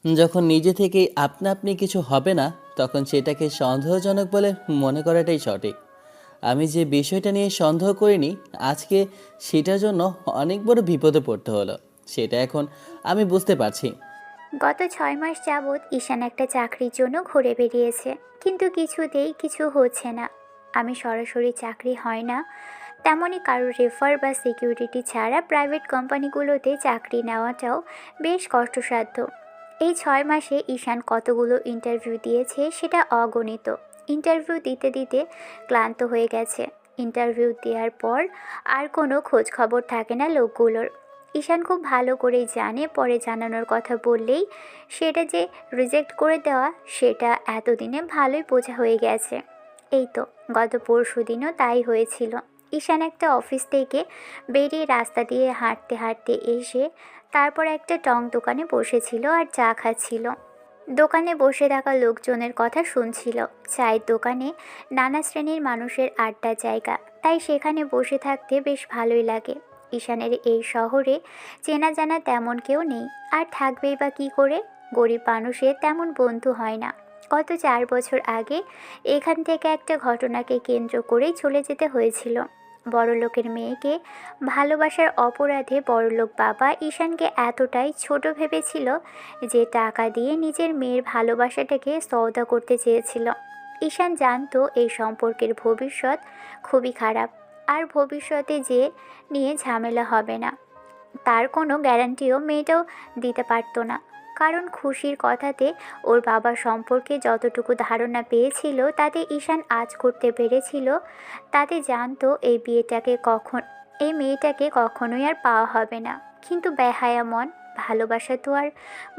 যখন নিজে থেকেই আপনা আপনি কিছু হবে না, তখন সেটাকে সন্দেহজনক বলে মনে করাটাই সঠিক। আমি যে বিষয়টা নিয়ে সন্দেহ করিনি, আজকে সেটার জন্য অনেক বড় বিপদে পড়তে হলো, সেটা এখন আমি বুঝতে পারছি। গত 6 মাস যাবৎ ঈশান একটা চাকরির জন্য ঘুরে বেরিয়েছে, কিন্তু কিছুতেই কিছু হচ্ছে না। আমি সরাসরি চাকরি হয় না, তেমনই কারোর রেফার বা সিকিউরিটি ছাড়া প্রাইভেট কোম্পানিগুলোতে চাকরি নেওয়াটাও বেশ কষ্টসাধ্য। এই 6 মাসে ঈশান কতগুলো ইন্টারভিউ দিয়েছে সেটা অগণিত। ইন্টারভিউ দিতে দিতে ক্লান্ত হয়ে গেছে। ইন্টারভিউ দেওয়ার পর আর কোনো খোঁজ খবর থাকে না লোকগুলোর। ঈশান খুব ভালো করেই জানে পরে জানানোর কথা বললেই সেটা যে রিজেক্ট করে দেওয়া, সেটা এতদিনে ভালোই বোঝা হয়ে গেছে। এই তো গত পরশু দিনও তাই হয়েছিল। ঈশান একটা অফিস থেকে বেরিয়ে রাস্তা দিয়ে হাঁটতে হাঁটতে এসে তারপর একটা টং দোকানে বসেছিল আর চা খাচ্ছিল। দোকানে বসে থাকা লোকজনের কথা শুনছিল। চায়ের দোকানে নানা শ্রেণীর মানুষের আড্ডার জায়গা, তাই সেখানে বসে থাকতে বেশ ভালোই লাগে। ঈশানের এই শহরে চেনা জানা তেমন কেউ নেই, আর থাকবেই বা কী করে? গরিব মানুষের তেমন বন্ধু হয় না। গত 4 বছর আগে এখান থেকে একটা ঘটনাকে কেন্দ্র করেই চলে যেতে হয়েছিল। বড়লোকের মেয়েকে ভালোবাসার অপরাধে বড়লোক বাবা ঈশানকে এতটাই ছোট ভেবেছিল যে টাকা দিয়ে নিজের মেয়ের ভালোবাসাটাকে সওদা করতে চেয়েছিল। ঈশান জানতো এই সম্পর্কের ভবিষ্যৎ খুবই খারাপ, আর ভবিষ্যতে যে নিয়ে ঝামেলা হবে না তার কোনো গ্যারান্টিও মেয়েটাও দিতে পারতো না। কারণ খুশির কথাতে ওর বাবা সম্পর্কে যতটুকু ধারণা পেয়েছিল তাতে ঈশান আজ করতে পেরেছিল, তাতে জানতো এই মেয়েটাকে কখনোই আর পাওয়া হবে না। কিন্তু বেহায়া মন, ভালোবাসা তো আর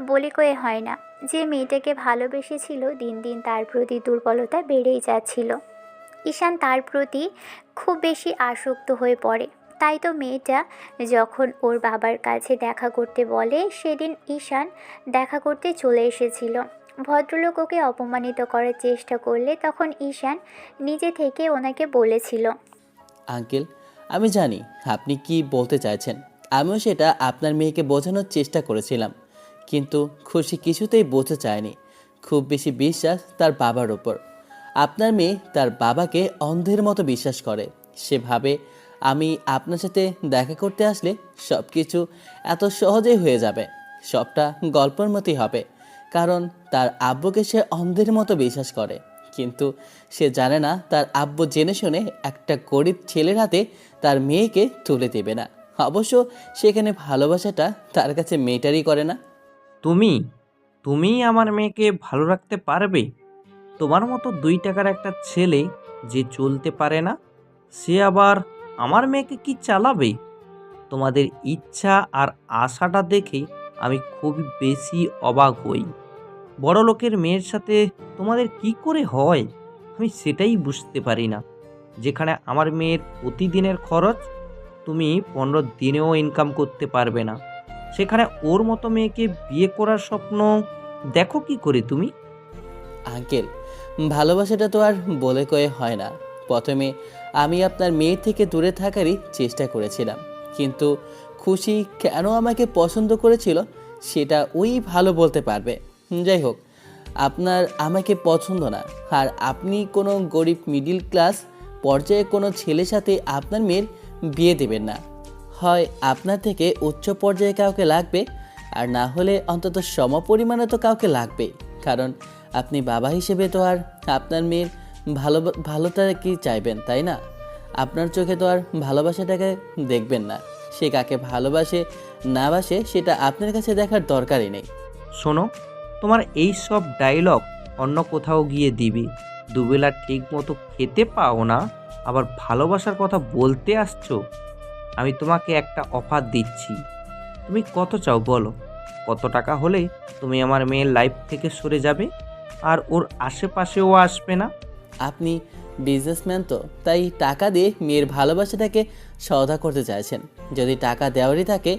বলে কয়ে হয় না। যে মেয়েটাকে ভালোবেসেছিল দিন দিন তার প্রতি দুর্বলতা বেড়েই যাচ্ছিল। ঈশান তার প্রতি খুব বেশি আসক্ত হয়ে পড়ে। তাই তো মেয়েটা যখন ওর বাবার কাছে দেখা করতে বলে, সেদিন ঈশান দেখা করতে চলে এসেছিল। ভদ্রলোক ওকে অপমানিত করার চেষ্টা করলে তখন ঈশান নিজে থেকে ওনাকে বলেছিল, আঙ্কেল, আমি জানি আপনি কি বলতে চাইছেন। আমিও সেটা আপনার মেয়েকে বোঝানোর চেষ্টা করেছিলাম, কিন্তু খুশি কিছুতেই বোঝা চায়নি। খুব বেশি বিশ্বাস তার বাবার ওপর। আপনার মেয়ে তার বাবাকে অন্ধের মতো বিশ্বাস করে। সে ভাবে আমি আপনার সাথে দেখা করতে আসলে সব কিছু এত সহজেই হয়ে যাবে, সবটা গল্পের মতোই হবে। কারণ তার আব্বুকে সে অন্ধের মতো বিশ্বাস করে। কিন্তু সে জানে না তার আব্বু জেনে শুনে একটা গরিব ছেলের হাতে তার মেয়েকে তুলে দেবে না। অবশ্য সেখানে ভালোবাসাটা তার কাছে মেটারই করে না। তুমি তুমিই আমার মেয়েকে ভালো রাখতে পারবে? তোমার মতো 2 টাকার একটা ছেলে যে চলতে পারে না, সে আবার আমার মেয়েকে কি চালাবে? তোমাদের ইচ্ছা আর আশাটা দেখে আমি খুবই বেশি অবাক হই। বড় লোকের মেয়ের সাথে তোমাদের কি করে হয় আমি সেটাই বুঝতে পারি না। যেখানে আমার মেয়ের প্রতিদিনের খরচ তুমি 15 দিনেও ইনকাম করতে পারবে না, সেখানে ওর মতো মেয়েকে বিয়ে করার স্বপ্ন দেখো কি করে তুমি? আঙ্কেল, ভালোবাসাটা তো আর বলে কয়ে হয় না। প্রথমে আমি আপনার মেয়ের থেকে দূরে থাকারই চেষ্টা করেছিলাম, কিন্তু খুশি কেন আমাকে পছন্দ করেছিল সেটা ওই ভালো বলতে পারবে। যাই হোক, আপনার আমাকে পছন্দ না, আর আপনি কোনো গরিব মিডিল ক্লাস পর্যায়ে কোনো ছেলের সাথে আপনার মেয়ের বিয়ে দেবেন না। হয় আপনার থেকে উচ্চ পর্যায়ে কাউকে লাগবে, আর না হলে অন্তত সমপরিমাণে তো কাউকে লাগবেই। কারণ আপনি বাবা হিসেবে তো আর আপনার মেয়ের ভালো ভালোটা কি চাইবেন, তাই না? আপনার চোখে তো আর ভালোবাসাটাকে দেখবেন না। সে কাকে ভালোবাসে না বাসে সেটা আপনার কাছে দেখার দরকারই নেই। শোনো, তোমার এই সব ডায়লগ অন্য কোথাও গিয়ে দিবে। দুবেলা ঠিক মতো খেতে পাও না, আবার ভালোবাসার কথা বলতে আসছো? আমি তোমাকে একটা অফার দিচ্ছি। তুমি কত চাও বলো? কত টাকা হলে তুমি আমার মেয়ের লাইফ থেকে সরে যাবে আর ওর আশেপাশেও আসবে না? আপনি বিজনেসম্যান তো, তাই টাকা দিয়ে মেয়ের ভালোবাসাটাকে সওদা করতে চাইছেন। যদি টাকা দেওয়ারই থাকে,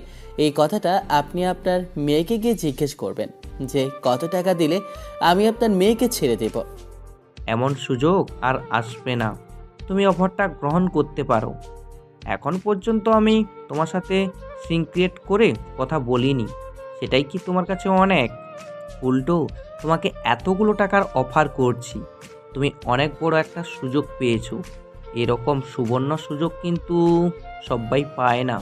এই কথাটা আপনি আপনার মেয়েকে গিয়ে জিজ্ঞেস করবেন যে কত টাকা দিলে আমি আপনার মেয়েকে ছেড়ে দেব। এমন সুযোগ আর আসবে না। তুমি অফারটা গ্রহণ করতে পারো। এখন পর্যন্ত আমি তোমার সাথে সিন ক্রিয়েট করে কথা বলিনি, সেটাই কি তোমার কাছে অনেক? উল্টো তোমাকে এতগুলো টাকার অফার করছি। তুমি অনেক বড় একটা সুযোগ পেয়েছো। এরকম সুবর্ণ সুযোগ কিন্তু সবাই পায় না।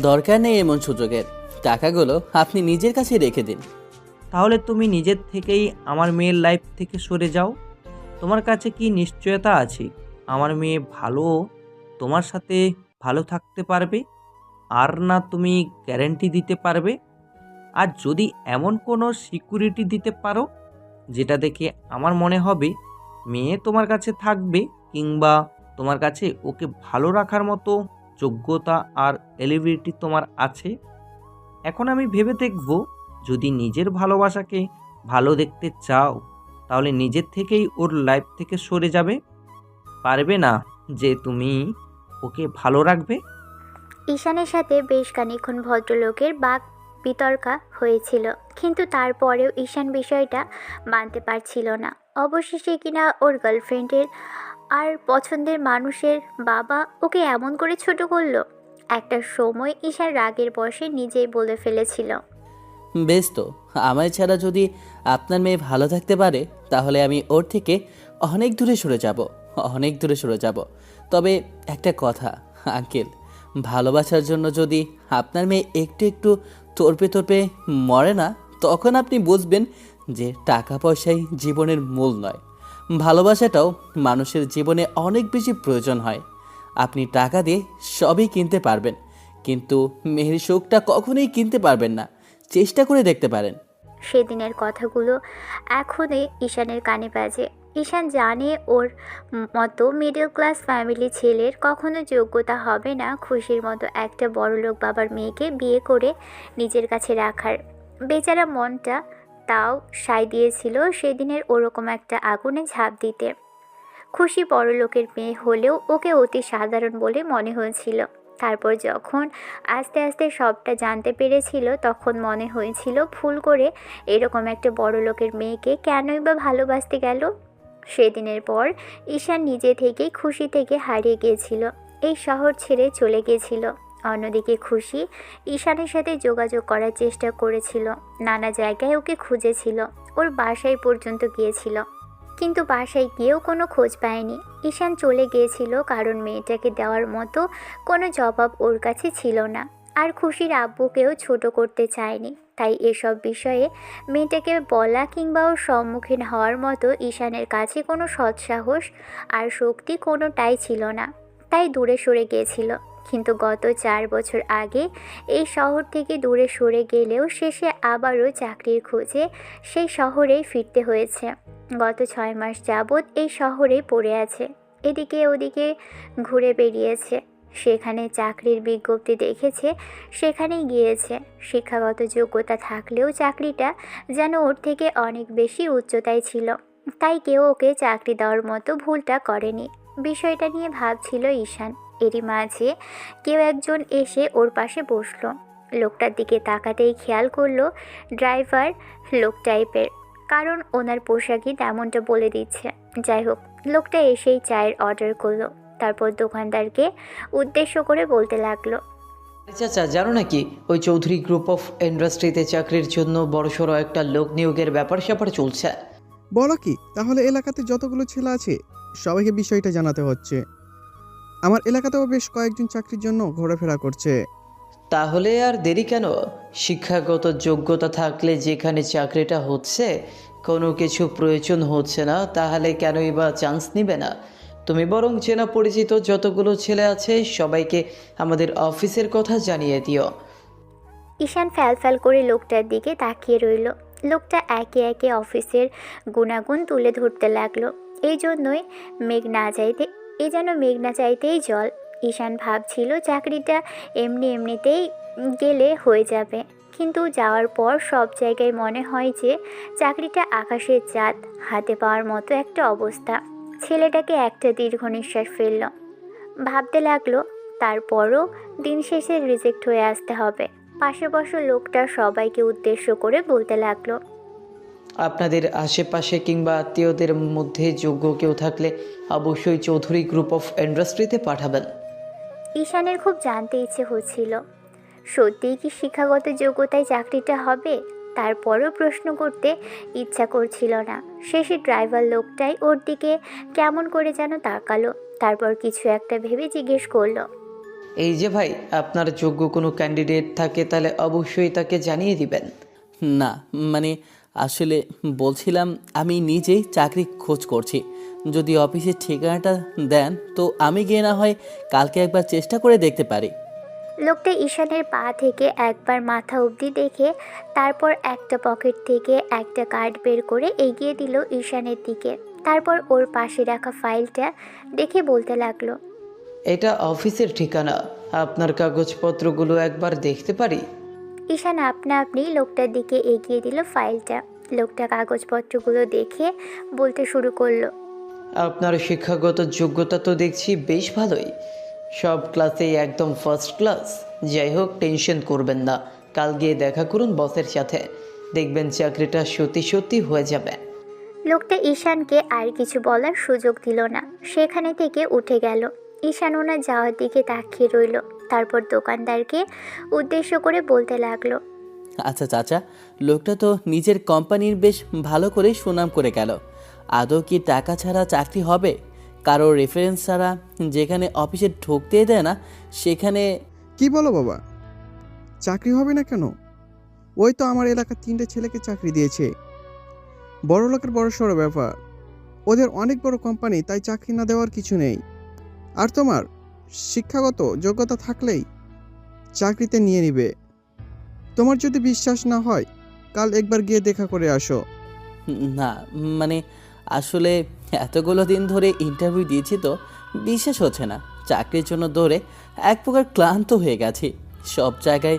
দরকার নেই এমন সুযোগের। টাকাগুলো আপনি নিজের কাছে রেখে দিন। তাহলে তুমি নিজের থেকেই আমার মেয়ের লাইফ থেকে সরে যাও। তোমার কাছে কি নিশ্চয়তা আছে আমার মেয়ে তোমার সাথে ভালো থাকতে পারবে? আর না তুমি গ্যারান্টি দিতে পারবে? আর যদি এমন কোনো সিকিউরিটি দিতে পারো যেটা দেখে আমার মনে হবে মেয়ে তোমার কাছে থাকবে, কিংবা তোমার কাছে ওকে ভালো রাখার মতো যোগ্যতা আর এলিবিলিটি তোমার আছে, এখন আমি ভেবে দেখব। যদি নিজের ভালোবাসাকে ভালো দেখতে চাও তাহলে নিজের থেকেই ওর লাইফ থেকে সরে যাবে। পারবে না যে তুমি ওকে ভালো রাখবে। ঈশানের সাথে বেশ খানিকক্ষণ ভদ্রলোকের বাক বিতর্কা হয়েছিল, কিন্তু তারপরেও ঈশান বিষয়টা মানতে পারছিল না। অবশেষে কিনা ওর গার্লফ্রেন্ডের আর পছন্দের মানুষের বাবা ওকে এমন করে ছোট করলো। একটা সময় ঈশান রাগের বশে নিজেই বলে ফেলেছিল, বেশ তো, আমায় ছাড়া যদি আপনার মেয়ে ভালো থাকতে পারে তাহলে আমি ওর থেকে অনেক দূরে সরে যাব, অনেক দূরে সরে যাব। তবে একটা কথা আঙ্কেল, ভালোবাসার জন্য যদি আপনার মেয়ে একটু একটু তর্পে তর্পে মরে না, তখন আপনি বুঝবেন যে টাকা পয়সাই জীবনের মূল নয়। ভালোবাসাটাও মানুষের জীবনে অনেক বেশি প্রয়োজন হয়। আপনি টাকা দিয়ে সবই কিনতে পারবেন, কিন্তু মেয়ের সুখটা কখনোই কিনতে পারবেন না। চেষ্টা করে দেখতে পারেন। সেদিনের কথাগুলো এখনই ঈশানের কানে বাজে। ঈশান জানে ওর মতো মিডল ক্লাস ফ্যামিলি ছেলের কখনো যোগ্যতা হবে না খুশির মতো একটা বড়লোক বাবার মেয়েকে বিয়ে করে নিজের কাছে রাখার। বেচারা মনটা তাও সায় দিয়েছিল সেদিনের ওরকম একটা আগুনে ঝাঁপ দিতে। খুশি বড়লোকের মেয়ে হলেও ওকে অতি সাধারণ বলে মনে হয়েছিল। তারপর যখন আস্তে আস্তে সবটা জানতে পেরেছিল তখন মনে হয়েছিল ভুল করে এরকম একটা বড়লোকের মেয়েকে কেনই বা ভালোবাসতে গেল। সেদিনের পর ঈশান নিজে থেকেই খুশি থেকে হারিয়ে গিয়েছিল, এই শহর ছেড়ে চলে গিয়েছিল। অন্যদিকে খুশি ঈশানের সাথে যোগাযোগ করার চেষ্টা করেছিল, নানা জায়গায় ওকে খুঁজেছিল, ওর বাসায় পর্যন্ত গিয়েছিল, কিন্তু বাসায় গিয়েও কোনো খোঁজ পায়নি। ঈশান চলে গিয়েছিল কারণ মেয়েটাকে দেওয়ার মতো কোনো জবাব ওর কাছে ছিল না, আর খুশির আব্বুকেও ছোট করতে চায়নি। তাই এসব বিষয়ে মেয়েটাকে বলা কিংবা ওর সম্মুখীন হওয়ার মতো ঈশানের কাছে কোনো সৎসাহস আর শক্তি কোনোটাই ছিল না, তাই দূরে সরে গিয়েছিল। কিন্তু গত 4 বছর আগে এই শহর থেকে দূরে সরে গেলেও শেষে আবারও চাকরির খোঁজে সেই শহরেই ফিরতে হয়েছে। গত 6 মাস যাবৎ এই শহরেই পড়ে আছে, এদিকে ওদিকে ঘুরে বেরিয়েছে, সেখানে চাকরির বিজ্ঞপ্তি দেখেছে, সেখানেই গিয়েছে। শিক্ষাগত যোগ্যতা থাকলেও চাকরিটা যেন ওর থেকে অনেক বেশি উচ্চতায় ছিল, তাই কেউ ওকে চাকরি দেওয়ার মতো ভুলটা করেনি। বিষয়টা নিয়ে ভাবছিল ঈশান। এরই মাঝে কেউ একজন এসে ওর পাশে বসলো। লোকটার দিকে তাকাতেই খেয়াল করলো ড্রাইভার লোক টাইপের, কারণ ওনার পোশাকই তেমনটা বলে দিচ্ছে। যাই হোক, লোকটা এসেই চায়ের অর্ডার করলো, তারপর দোকানদারকে উদ্দেশ্য করে বলতে লাগলো, চাচা জানো নাকি ওই চৌধুরী গ্রুপ অফ ইন্ডাস্ট্রিতে চাকরির জন্য বড়সড় একটা লোক নিয়োগের ব্যাপার স্যাপার চলছে। বলো কি? তাহলে এলাকাতে যতগুলো ছেলে আছে সবাইকে বিষয়টা জানাতে হচ্ছে। আমার এলাকাতেও বেশ কয়েকজন চাকরির জন্য ঘোরাফেরা করছে। তাহলে আর দেরি কেন? শিক্ষাগত যোগ্যতা থাকলে যেখানে চাকরিটা হচ্ছে কোনো কিছু প্রয়োজন হচ্ছে না, তাহলে কেনই বা চান্স নিবে না? তুমি বরং চেনা পরিচিত যতগুলো ছেলে আছে সবাইকে আমাদের অফিসের কথা জানিয়ে দিও। ঈশান ফ্যাল করে লোকটার দিকে তাকিয়ে রইল। লোকটা একে একে অফিসের গুণাগুণ তুলে ধরতে লাগলো। এই জন্যই মেঘ না চাইতেই জল। ঈশান ভাবছিল চাকরিটা এমনিতেই গেলে হয়ে যাবে, কিন্তু যাওয়ার পর সব জায়গায় মনে হয় যে চাকরিটা আকাশের চাঁদ হাতে পাওয়ার মতো একটা অবস্থা। ছেলেটাকে একটা দীর্ঘ নিঃশ্বাস ফেলল, ভাবতে লাগলো তারপরও দিন শেষে রিজেক্ট হয়ে আসতে হবে। পাশে বসা লোকটা সবাইকে উদ্দেশ্য করে বলতে লাগলো, আপনাদের আশেপাশে কিংবা আত্মীয়দের মধ্যে যোগ্য কেউ থাকলে অবশ্যই চৌধুরী গ্রুপ অফ ইন্ডাস্ট্রিতে পাঠাবেন। ঈশানের খুব জানতে ইচ্ছে হচ্ছিল, সত্যিই কি শিক্ষাগত যোগ্যতায় চাকরিটা হবে, তারপরও প্রশ্ন করতে ইচ্ছা করছিল না। শেষে ড্রাইভার লোকটাই ওর দিকে কেমন করে যেন তাকালো, তারপর কিছু একটা ভেবে জিজ্ঞেস করলো, এই যে ভাই, আপনার যোগ্য কোনো ক্যান্ডিডেট থাকে তাহলে অবশ্যই তাকে জানিয়ে দিবেন। না, মানে আসলে বলছিলাম আমি নিজেই চাকরি খোঁজ করছি। যদি অফিসের ঠিকানাটা দেন তো আমি গিয়ে না হয় কালকে একবার চেষ্টা করে দেখতে পারি। লোকটা ঈশানের পা থেকে একবার মাথা অবধি দেখে তারপর একটা পকেট থেকে একটা কার্ড বের করে এগিয়ে দিল ঈশানের দিকে। তারপর ওর পাশে রাখা ফাইলটা দেখে বলতে লাগলো, এটা অফিসের ঠিকানা, আপনার কাগজপত্রগুলো একবার দেখতে পারি? ঈশান আপনা আপনি লোকটার দিকে এগিয়ে দিল ফাইলটা। লোকটা কাগজপত্রগুলো দেখে বলতে শুরু করলো, আপনার শিক্ষাগত যোগ্যতা তো দেখছি বেশ ভালোই, সব ক্লাসেই একদম ফার্স্ট ক্লাস। যাই হোক, টেনশন করবেন না, কাল গিয়ে দেখা করুন বসের সাথে, দেখবেন চাকরিটা সত্যি সত্যি হয়ে যাবে। লোকটা ঈশানকে আর কিছু বলার সুযোগ দিল না, সেখানে থেকে উঠে গেল। ঈশান ওনার যাওয়ার দিকে তাকিয়ে রইল, তারপর দোকানদারকে উদ্দেশ্য করে বলতে লাগলো, আচ্ছা চাচা, লোকটা তো নিজের কোম্পানির বেশ ভালো করে সুনাম করে গেল। আদৌ কি টাকা ছাড়া চাকরি হবে? কারো রেফারেন্স ছাড়া যেখানে অফিসে ঢুকতেই দেয় না সেখানে। কি বলো বাবা, চাকরি হবে না কেন? ওই তো আমার এলাকার 3টে ছেলেকে চাকরি দিয়েছে। বড় লোকের বড় সড়ো ব্যাপার, ওদের অনেক বড় কোম্পানি, তাই চাকরি না দেওয়ার কিছু নেই। আর তোমার শিক্ষাগত যোগ্যতা থাকলেই চাকরিতে নিয়ে নিবে। তোমার যদি বিশ্বাস না হয় কাল একবার গিয়ে দেখা করে আসো। না, মানে আসলে এতগুলো দিন ধরে ইন্টারভিউ দিয়েছি তো বিশ্বাস হচ্ছে না। চাকরির জন্য দৌড়ে এক প্রকার ক্লান্ত হয়ে গেছি। সব জায়গায়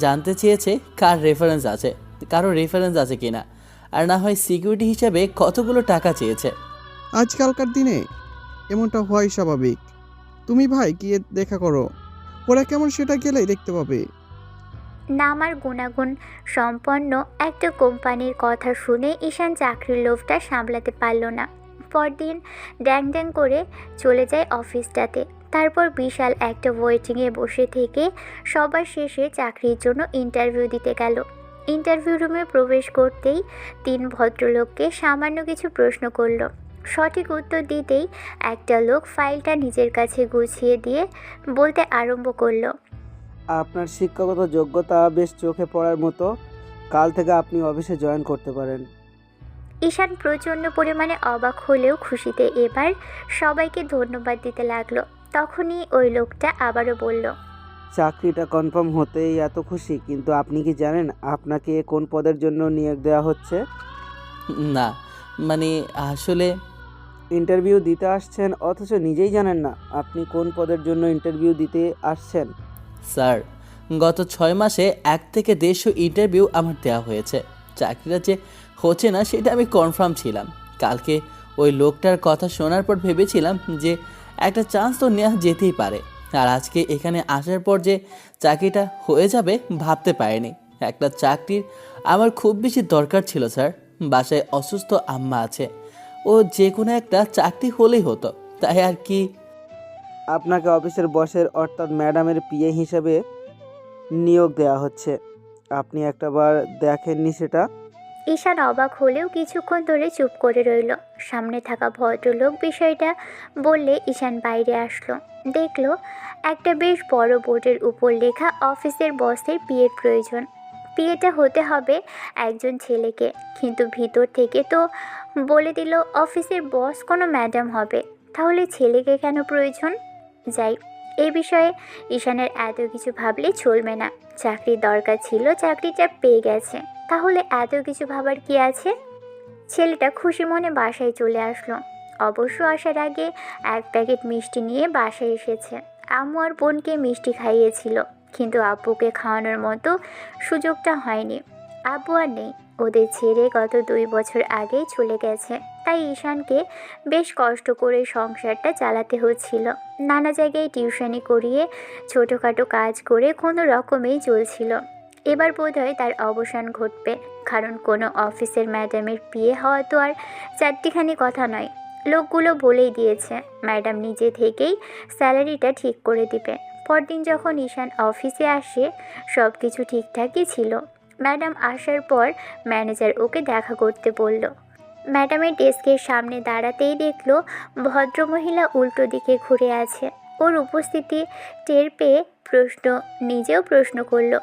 জানতে চেয়েছে কারো রেফারেন্স আছে কিনা, আর না হয় সিকিউরিটি হিসাবে কতগুলো টাকা চেয়েছে। আজকালকার দিনে এমনটা হয় স্বাভাবিক। তুমি ভাই গিয়ে দেখা করো, ওরা কেমন সেটা গেলেই দেখতে পাবে। নাম আর গুণাগুণ সম্পন্ন একটা কোম্পানির কথা শুনে ঈশান চাকরির লোভটা সামলাতে পারল না। পরদিন ড্যাং ড্যাং করে চলে যায় অফিসটাতে। তারপর বিশাল একটা ওয়েটিংয়ে বসে থেকে সবার শেষে চাকরির জন্য ইন্টারভিউ দিতে গেল। ইন্টারভিউ রুমে প্রবেশ করতেই 3 ভদ্রলোককে সামান্য কিছু প্রশ্ন করলো। সঠিক উত্তর দিতেই একটা লোক ফাইলটা নিজের কাছে গুছিয়ে দিয়ে বলতে আরম্ভ করলো, আপনার শিক্ষাগত যোগ্যতা বেশ চোখে পড়ার মতো, কাল থেকে আপনি অফিসে জয়েন করতে পারেন। ঈশান প্রচণ্ড পরিমাণে অবাক হলেও খুশিতে এবার সবাইকে ধন্যবাদ দিতে লাগলো। তখনই ওই লোকটা আবারও বলল, চাকরিটা কনফার্ম হতেই এত খুশি, কিন্তু আপনি কি জানেন আপনাকে কোন পদের জন্য নিয়োগ দেওয়া হচ্ছে? না, মানে আসলে ইন্টারভিউ দিতে আসছেন অথচ নিজেই জানেন না আপনি কোন পদের জন্য ইন্টারভিউ দিতে আসছেন? স্যার, গত 6 মাসে 1 থেকে 150 ইন্টারভিউ আমার দেওয়া হয়েছে। চাকরিটা যে হচ্ছে না সেটা আমি কনফার্ম ছিলাম। কালকে ওই লোকটার কথা শোনার পর ভেবেছিলাম যে একটা চান্স তো নেওয়া যেতেই পারে, আর আজকে এখানে আসার পর যে চাকরিটা হয়ে যাবে ভাবতে পারিনি। একটা চাকরির আমার খুব বেশি দরকার ছিল স্যার। বাসায় অসুস্থ আম্মা আছে, ও যে কোনো একটা চাকরি হলেই হতো, তাই আর কি। আপনাকে অফিসের বসের অর্থাৎ ম্যাডামের পিএ হিসেবে নিয়োগ দেওয়া হচ্ছে। আপনি একটাবার দেখেননি সেটা? ঈশান অবাক হলেও কিছুক্ষণ ধরে চুপ করে রইল। সামনে থাকা ভদ্রলোক বিষয়টা বললে ঈশান বাইরে আসলো। দেখলো একটা বেশ বড় বোর্ডের উপর লেখা অফিসের বসের পিএর প্রয়োজন। পিএটা হতে হবে একজন ছেলেকে, কিন্তু ভিতর থেকে তো বলে দিল অফিসের বস কোনো ম্যাডাম হবে, তাহলে ছেলেকে কেন প্রয়োজন? যাই, এই বিষয়ে ঈশানের এত কিছু ভাবলে চলবে না। চাকরির দরকার ছিল, চাকরিটা পেয়ে গেছে, তাহলে এত কিছু ভাবার কি আছে? ছেলেটা খুশি মনে বাসায় চলে আসলো। অবশ্য আসার আগে 1 প্যাকেট মিষ্টি নিয়ে বাসায় এসেছে। আম্মু আর বোনকে মিষ্টি খাইয়েছিল, কিন্তু আব্বুকে খাওয়ানোর মতো সুযোগটা হয়নি। আব্বু আর নেই, ওদের ছেড়ে গত 2 বছর আগেই চলে গেছে। তাই ঈশানকে বেশ কষ্ট করে সংসারটা চালাতে হচ্ছিল। নানা জায়গায় টিউশনি করিয়ে ছোটোখাটো কাজ করে কোনো রকমেই চলছিল। এবার বোধহয় তার অবসান ঘটবে, কারণ কোনো অফিসের ম্যাডামের বিয়ে হওয়া তো আর চারটিখানি কথা নয়। লোকগুলো বলেই দিয়েছে ম্যাডাম নিজে থেকেই স্যালারিটা ঠিক করে দিবে। পরদিন যখন ঈশান অফিসে আসে সব কিছু ঠিকঠাকই ছিল। ম্যাডাম আসার পর ম্যানেজার ওকে দেখা করতে বলল। ম্যাডামের ডেস্কের সামনে দাঁড়াতেই দেখলো ভদ্রমহিলা উল্টো দিকে ঘুরে আছে। ওর উপস্থিতি টের পেয়ে নিজেও প্রশ্ন করলো,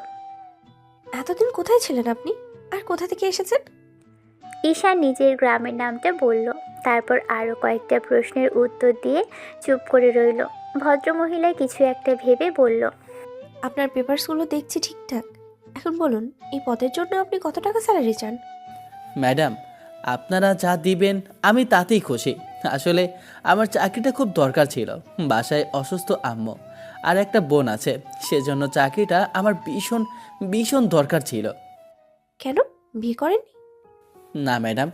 এতদিন কোথায় ছিলেন আপনি, আর কোথা থেকে এসেছেন? ঈশান নিজের গ্রামের নামটা বলল। তারপর আরও কয়েকটা প্রশ্নের উত্তর দিয়ে চুপ করে রইল। ভদ্রমহিলা কিছু একটা ভেবে বলল, আপনার পেপারসগুলো দেখছি ঠিকঠাক। এখন বলুন, এই পদের জন্য আপনি কত টাকা স্যালারি চান? ম্যাডাম, আপনারা যা দিবেন আমি তাতেই খুশি। আসলে আমার চাকরিটা খুব দরকার ছিল। বাসায় অসুস্থ আম্মু আর একটা বোন আছে, সেজন্য চাকরিটা আমার ভীষণ ভীষণ দরকার ছিল। কেন, বিয়ে করেননি? না ম্যাডাম,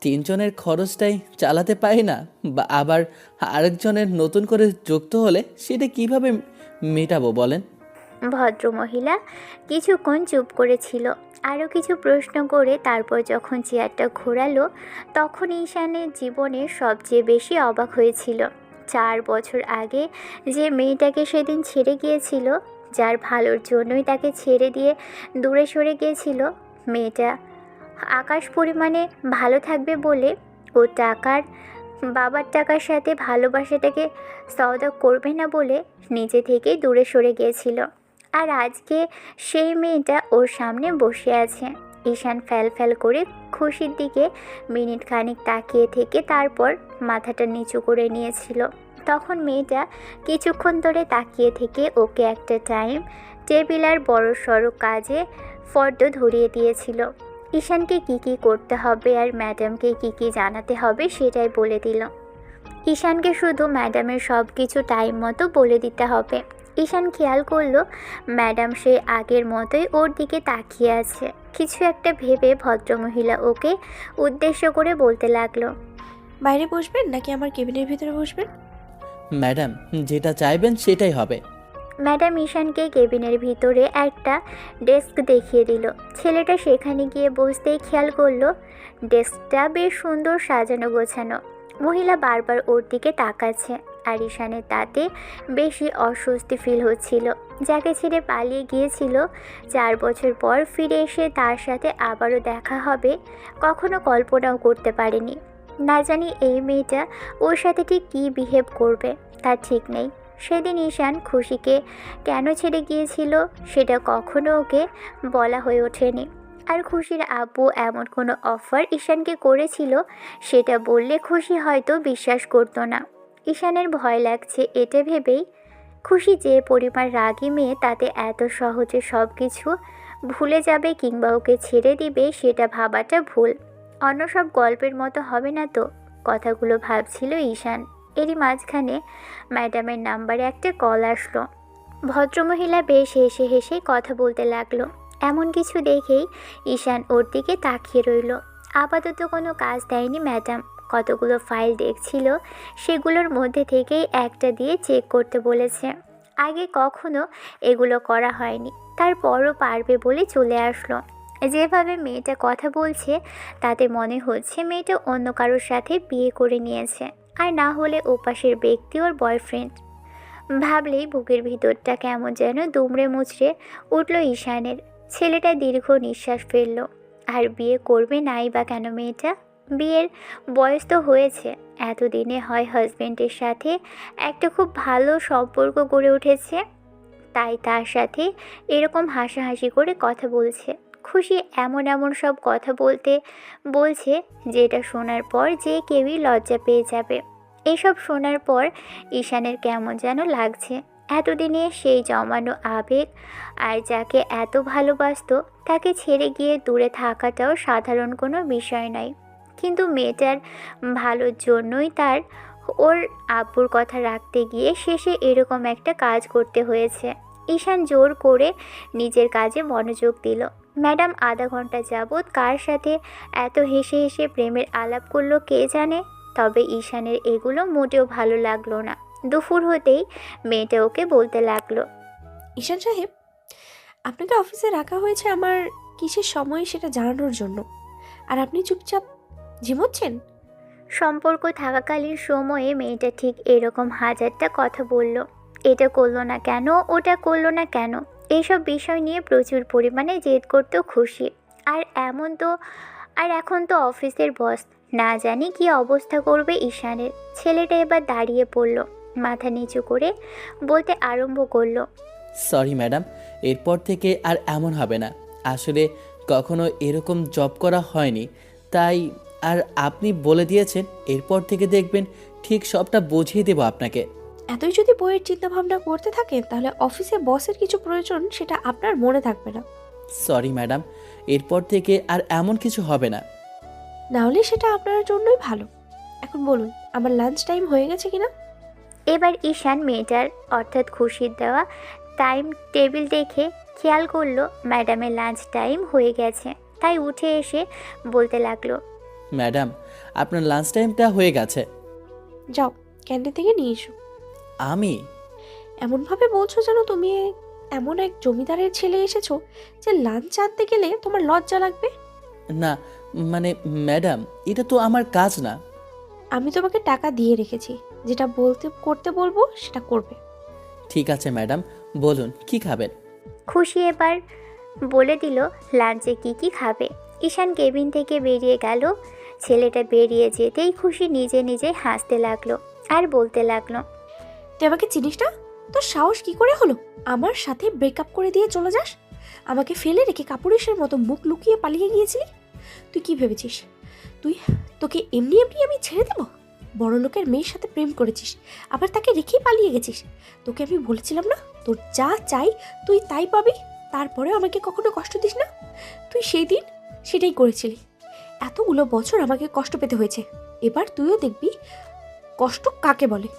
তিনজনের খরচটাই চালাতে পারি না, বা আবার আরেকজনের নতুন করে যুক্ত হলে সেটা কিভাবে মেটাবো বলেন? ভদ্রমহিলা কিছুক্ষণ চুপ করেছিল, আরও কিছু প্রশ্ন করে তারপর যখন চেয়ারটা ঘোরালো তখন ঈশানের জীবনে সবচেয়ে বেশি অবাক হয়েছিল। 4 বছর আগে যে মেয়েটাকে সেদিন ছেড়ে গিয়েছিল, যার ভালোর জন্যই তাকে ছেড়ে দিয়ে দূরে সরে গিয়েছিল, মেয়েটা আকাশ পরিমাণে ভালো থাকবে বলে ও বাবার টাকার সাথে ভালোবাসাটাকে সওদা করবে না বলে নিজে থেকেই দূরে সরে গিয়েছিল। আর আজকে সেই মেয়েটা ওর সামনে বসে আছে। ঈশান ফ্যাল করে খুশির দিকে মিনিট খানিক তাকিয়ে থেকে তারপর মাথাটা নিচু করে নিয়েছিল। তখন মেয়েটা কিছুক্ষণ ধরে তাকিয়ে থেকে ওকে একটা টাইম টেবিল আর বড় সড়ো কাজে ফর্দ ধরিয়ে দিয়েছিল। ঈশানকে কী করতে হবে আর ম্যাডামকে কী জানাতে হবে সেটাই বলে দিল। ঈশানকে শুধু ম্যাডামের সব কিছু টাইম মতো বলে দিতে হবে। ঈশান খেয়াল করলো ম্যাডাম সেই আগের মতোই ওর দিকে তাকিয়ে আছে। কিছু একটা ভেবে ভদ্রমহিলা ওকে উদ্দেশ্য করে বলতে লাগলো, বাইরে বসবেন নাকি আমার কেবিনের ভিতরে বসবেন? ম্যাডাম, যেটা চাইবেন সেটাই হবে। ম্যাডাম ঈশানকে কেবিনের ভিতরে একটা ডেস্ক দেখিয়ে দিল। ছেলেটা সেখানে গিয়ে বসতেই খেয়াল করলো ডেস্কটা বেশ সুন্দর সাজানো গোছানো। মহিলা বারবার ওর দিকে তাকাচ্ছে আর ঈশানের তাতে বেশি অস্বস্তি ফিল হচ্ছিল। যাকে ছেড়ে পালিয়ে গিয়েছিল, 4 বছর পর ফিরে এসে তার সাথে আবারও দেখা হবে কখনো কল্পনাও করতে পারেনি। না জানি এই মেয়েটা ওর সাথে ঠিক কী বিহেভ করবে তার ঠিক নেই। সেদিন ঈশান খুশিকে কেন ছেড়ে গিয়েছিল সেটা কখনো ওকে বলা হয়ে ওঠেনি। আর খুশির আব্বু এমন কোনো অফার ঈশানকে করেছিল সেটা বললে খুশি হয়তো বিশ্বাস করতো না। ঈশানের ভয় লাগছে এটা ভেবেই। খুশি যে পরিমাণ রাগী মেয়ে, তাতে এত সহজে সব কিছু ভুলে যাবে কিংবা ওকে ছেড়ে দিবে সেটা ভাবাটা ভুল। অন্য সব গল্পের মতো হবে না তো, কথাগুলো ভাবছিল ঈশান। এরই মাঝখানে ম্যাডামের নাম্বারে একটা কল আসলো। ভদ্রমহিলা বেশ হেসে হেসে কথা বলতে লাগলো। এমন কিছু দেখেই ঈশান ওর দিকে তাকিয়ে রইল। আপাতত কোনো কাজ দেয়নি ম্যাডাম, কতগুলো ফাইল দেখছিল, সেগুলোর মধ্যে থেকেই একটা দিয়ে চেক করতে বলেছে। আগে কখনো এগুলো করা হয়নি, তারপরও পারবে বলে চলে আসলো। যেভাবে মেয়েটা কথা বলছে তাতে মনে হচ্ছে মেয়েটা অন্য কারোর সাথে বিয়ে করে নিয়েছে, আর না হলে ওপাশের ব্যক্তি ওর বয়ফ্রেন্ড। ভাবলেই বুকের ভিতরটা কেমন যেন দুমড়ে মুচড়ে উঠল ঈশানের। ছেলেটা দীর্ঘ নিঃশ্বাস ফেলল। আর বিয়ে করবে নাই বা কেন মেয়েটা? বিয়ের বয়স তো হয়েছে, এতদিনে হয় হাজব্যান্ডের সাথে একটা খুব ভালো সম্পর্ক গড়ে উঠেছে, তাই তার সাথে এরকম হাসাহাসি করে কথা বলছে। খুশি এমন এমন সব কথা বলছে যেটা শোনার পর যে কেউই লজ্জা পেয়ে যাবে। এসব শোনার পর ঈশানের কেমন যেন লাগছে। এতদিনে সেই জমানো আবেগ আর যাকে এত ভালোবাসতো তাকে ছেড়ে গিয়ে দূরে থাকাটাও সাধারণ কোনো বিষয় নয়। কিন্তু মেয়েটার ভালোর জন্যই তার ওর আব্বুর কথা রাখতে গিয়ে শেষে এরকম একটা কাজ করতে হয়েছে। ঈশান জোর করে নিজের কাজে মনোযোগ দিল। ম্যাডাম আধা ঘন্টা যাবৎ কার সাথে এত হেসে হেসে প্রেমের আলাপ করলো কে জানে। তবে ঈশানের এগুলো মোটেও ভালো লাগলো না। দুপুর হতেই মেয়েটা ওকে বলতে লাগলো, ঈশান সাহেব, আপনাকে অফিসে রাখা হয়েছে আমার কিসের সময় সেটা জানানোর জন্য, আর আপনি চুপচাপ ঝিমোচ্ছেন। সম্পর্ক থাকাকালীন সময়ে মেয়েটা ঠিক এরকম হাজারটা কথা বলল। এটা করলো না কেন, ওটা করলো না কেন, এইসব বিষয় নিয়ে প্রচুর পরিমাণে জেদ করত খুশি। আর এখন তো অফিসের বস, না জানি কি অবস্থা করবে ঈশানের। ছেলেটা এবার দাঁড়িয়ে পড়ল, মাথা নিচু করে বলতে আরম্ভ করলো। সরি ম্যাডাম, এরপর থেকে আর এমন হবে না। আসলে কখনো এরকম জব করা হয়নি, তাই। আর আপনি বলে দিয়েছেন, এরপর থেকে দেখবেন ঠিক সবটা বুঝিয়ে দেবো আপনাকে। এতই যদি বইয়ের চিন্তা ভাবনা করতে থাকেন তাহলে অফিসে বসের কিছু প্রয়োজন সেটা আপনার মনে থাকবে না। সরি ম্যাডাম, এরপর থেকে আর এমন কিছু হবে না। না হলে সেটা আপনার জন্যই ভালো। এখন বলুন, আমার লাঞ্চ টাইম হয়ে গেছে কিনা? এবার ঈশান মেয়েটার অর্থাৎ খুশির দেওয়া টাইম টেবিল দেখে খেয়াল করলো ম্যাডামের লাঞ্চ টাইম হয়ে গেছে, তাই উঠে এসে বলতে লাগলো। ম্যাডাম, আপনার লাঞ্চ টাইমটা হয়ে গেছে। যাও, ক্যান্টিন থেকে নিয়ে এসো। আমি? এমনভাবে বলছো যেন তুমি এমন এক জমিদারের ছেলে এসেছো যে লাঞ্চ আনতে গেলে তোমার লজ্জা লাগবে। না, মানে ম্যাডাম, এটা তো আমার কাজ না। আমি তোমাকে টাকা দিয়ে রেখেছি, যেটা করতে বলবো সেটা করবে। ঠিক আছে ম্যাডাম, বলুন কি খাবেন। খুশি এবার বলে দিল লাঞ্চে কি কি খাবে। ঈশান কেবিন থেকে বেরিয়ে গেল। ছেলেটা বেরিয়ে যেতেই খুশি নিজে নিজে হাসতে লাগলো আর বলতে লাগলো। তুই আমাকে চিনিস না? তোর সাহস কি করে হলো আমার সাথে ব্রেকআপ করে দিয়ে চলে যাস? আমাকে ফেলে রেখে কাপুরুষের মতো মুখ লুকিয়ে পালিয়ে গিয়েছিলি। তুই কি ভেবেছিস তোকে এমনি এমনি আমি ছেড়ে দেবো? বড় লোকের মেয়ের সাথে প্রেম করেছিস, আবার তাকে রেখেই পালিয়ে গেছিস। তোকে আমি বলেছিলাম না, তোর যা চাই তুই তাই পাবি, তারপরেও আমাকে কখনো কষ্ট দিস না। তুই সেই দিন সেটাই করেছিলি। এতগুলো বছর আমাকে কষ্ট পেতে হয়েছে, এবার তুইও দেখবি কষ্ট কাকে বলে।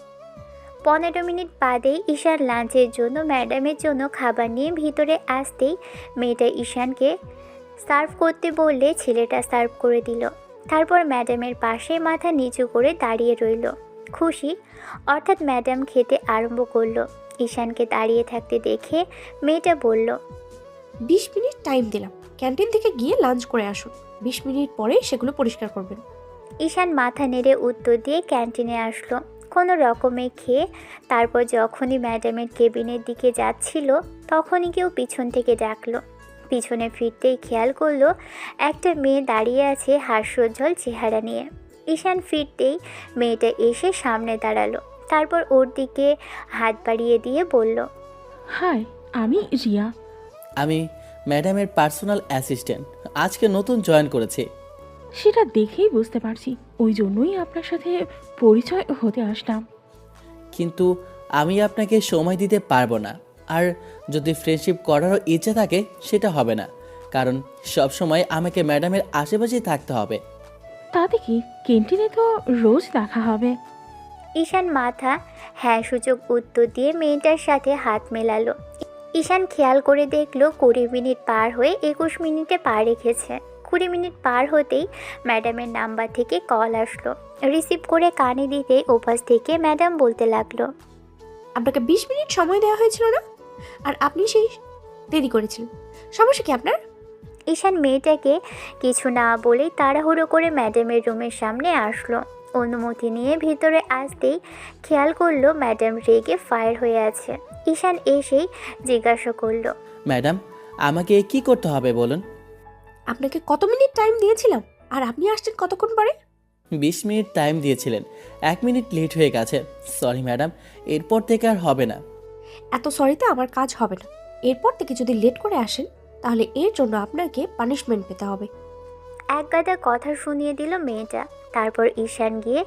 15 মিনিট বাদেই ঈশান লাঞ্চের জন্য ম্যাডামের জন্য খাবার নিয়ে ভিতরে আসতেই মেয়েটা ঈশানকে সার্ভ করতে বললে ছেলেটা সার্ভ করে দিল। তারপর ম্যাডামের পাশে মাথা নিচু করে দাঁড়িয়ে রইল। খুশি অর্থাৎ ম্যাডাম খেতে আরম্ভ করলো। ঈশানকে দাঁড়িয়ে থাকতে দেখে মেয়েটা বলল। 20 মিনিট টাইম দিলাম, ক্যান্টিন থেকে গিয়ে লাঞ্চ করে আসুন। 20 মিনিট পরে সেগুলো পরিষ্কার করবেন। ঈশান মাথা নেড়ে উত্তর দিয়ে ক্যান্টিনে আসলো কোনো রকমে খেয়ে। তারপর যখনই ম্যাডামের কেবিনের দিকে যাচ্ছিল তখনই কেউ পিছন থেকে ডাকলো। পিছনে ফিরতেই খেয়াল করলো একটা মেয়ে দাঁড়িয়ে আছে হাস্যোজ্জ্বল চেহারা নিয়ে। ঈশান ফিরতেই মেয়েটা এসে সামনে দাঁড়ালো, তারপর ওর দিকে হাত বাড়িয়ে দিয়ে বলল। হাই, আমি রিয়া। আমি ম্যাডামের পার্সোনাল অ্যাসিস্ট্যান্ট, আজকে নতুন জয়েন করেছি। সেটা দেখেই বুঝতে পারছি, ওই জন্যই আপনার সাথে পরিচয় হতে আসলাম। কিন্তু আমি আপনাকে সময় দিতে পারবো না। আর যদি ফ্রেন্ডশিপ করারও ইচ্ছে থাকে সেটা হবে না, কারণ সব সময় আমাকে ম্যাডামের আশেপাশেই থাকতে হবে। তাতে কি, ক্যান্টিনে তো রোজ দেখা হবে। ঈশান মাথা হ্যাঁ সূচক উত্তর দিয়ে মেয়েটার সাথে হাত মেলালো। ঈশান খেয়াল করে দেখলো 20 মিনিট পার হয়ে 21 মিনিটে পা রেখেছে। 20 মিনিট পার হতেই ম্যাডামের নাম্বার থেকে কল আসলো। রিসিভ করে কানে দিতে ওপাশ থেকে ম্যাডাম বলতে লাগলো। আপনাকে 20 মিনিট সময় দেওয়া হয়েছিল না, আর আপনি সেই দেরি করেছিলেন। সমস্যা কি আপনার? ঈশান মেয়েটাকে কিছু না বলেই তাড়াহুড়ো করে ম্যাডামের রুমের সামনে আসলো। অনুমতি নিয়ে ভিতরে আসতেই খেয়াল করলো ম্যাডাম রেগে ফায়ার হয়ে আছে। ঈশান এসেই জিজ্ঞাসা করলো। ম্যাডাম, আমাকে কি করতে হবে বলুন। আপনাকে কত মিনিট টাইম দিয়েছিলাম, আর আপনি আসছেন কতক্ষণ পরে? 20 মিনিট টাইম দিয়েছিলেন, 1 মিনিট লেট হয়ে গেছে। সরি ম্যাডাম, এরপর থেকে আর হবে না। এত সরিতে আমার কাজ হবে না। এরপর থেকে যদি লেট করে আসেন তাহলে এর জন্য আপনাকে পানিশমেন্ট পেতে হবে। এক গাদা কথা শুনিয়ে দিল মেয়েটা। তারপর ঈশান গিয়ে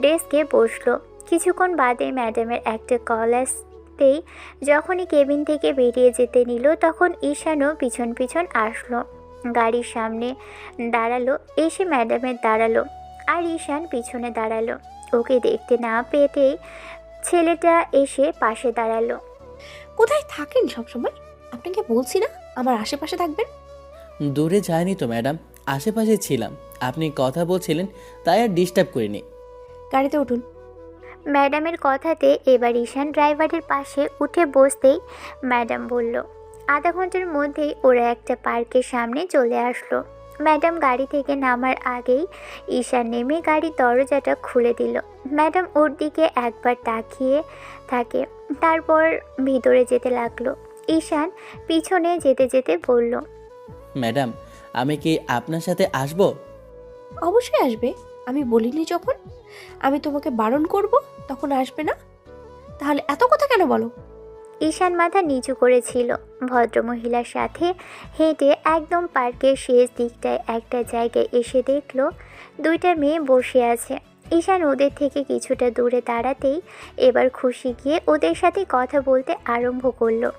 ডেস্কে বসলো। কিছুক্ষণ বাদে ম্যাডামের একটা কল আসতেই যখনই কেবিন থেকে বেরিয়ে যেতে নিল তখন ঈশানও পিছন পিছন আসলো। গাড়ির সামনে দাঁড়ালো, এসে ম্যাডামের দাঁড়ালো আর ঈশান পিছনে দাঁড়ালো। ওকে দেখতে না পেতেই ছেলেটা এসে পাশে দাঁড়ালো। কোথায় থাকেন সবসময়? আপনাকে বলছি না আমার আশেপাশে থাকবেন। দূরে যায়নি তো ম্যাডাম, আশেপাশে ছিলাম। আপনি কথা বলছিলেন তাই আর ডিস্টার্ব করিনি। গাড়িতে উঠুন। ম্যাডামের কথাতে এবার ঈশান ড্রাইভারের পাশে উঠে বসতেই ম্যাডাম বলল। আধা ঘন্টার মধ্যেই ওরা একটা পার্কের সামনে চলে আসলো। ম্যাডাম গাড়ি থেকে নামার আগেই ঈশান নেমে গাড়ির দরজাটা খুলে দিল। ম্যাডাম ওর দিকে একবার তাকিয়ে থাকে, তারপর ভিতরে যেতে লাগলো। ঈশান পিছনে যেতে যেতে বলল, ম্যাডাম, আমি কি আপনার সাথে আসবো? অবশ্যই আসবে। আমি বলিনি যখন আমি তোমাকে বারণ করব তখন আসবে না? তাহলে এত কথা কেন বলো? ঈশান মাথা নিচু করেছিল। ভদ্রমহিলার সাথে হেঁটে একদম পার্কের শেষ দিকটায় একটা জায়গায় এসে দেখল দুইটা মেয়ে বসে আছে। ঈশান ওদের থেকে কিছুটা দূরে দাঁড়াতেই এবার খুশি গিয়ে ওদের সাথে কথা বলতে আরম্ভ করলো।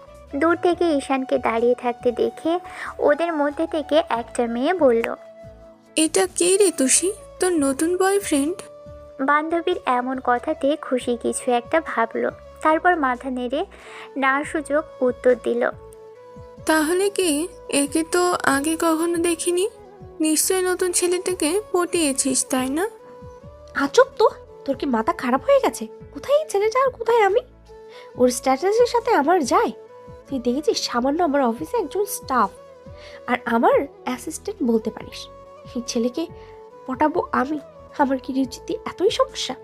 দূর থেকে ঈশানকে দাঁড়িয়ে থাকতে দেখে ওদের মধ্যে থেকে একটা মেয়ে বলল, এটা কে রে তুষি, তোর নতুন বয়ফ্রেন্ড? বান্ধবীর এমন কথাতে খুশি কিছু একটা ভাবলো, তারপর মাথা নেড়ে না সূচক উত্তর দিল, তাহলে কি? একে তো আগে কখনো দেখিনি। নিশ্চয় নতুন ছেলেটাকে পটিয়েছিস, তাই না? আজব তো, তোর কি মাথা খারাপ হয়ে গেছে? কোথায় এই ছেলেটা আর কোথায় আমি? ওর স্ট্যাটাসের সাথে আমার যায়? তুই দেখেছিস সামান্য আমার অফিসে একজন স্টাফ আর আমার অ্যাসিস্ট্যান্ট বলতে পারিস। এই ছেলেকে পটাবো আমি? আমার কি রুচিতে এতই সমস্যা?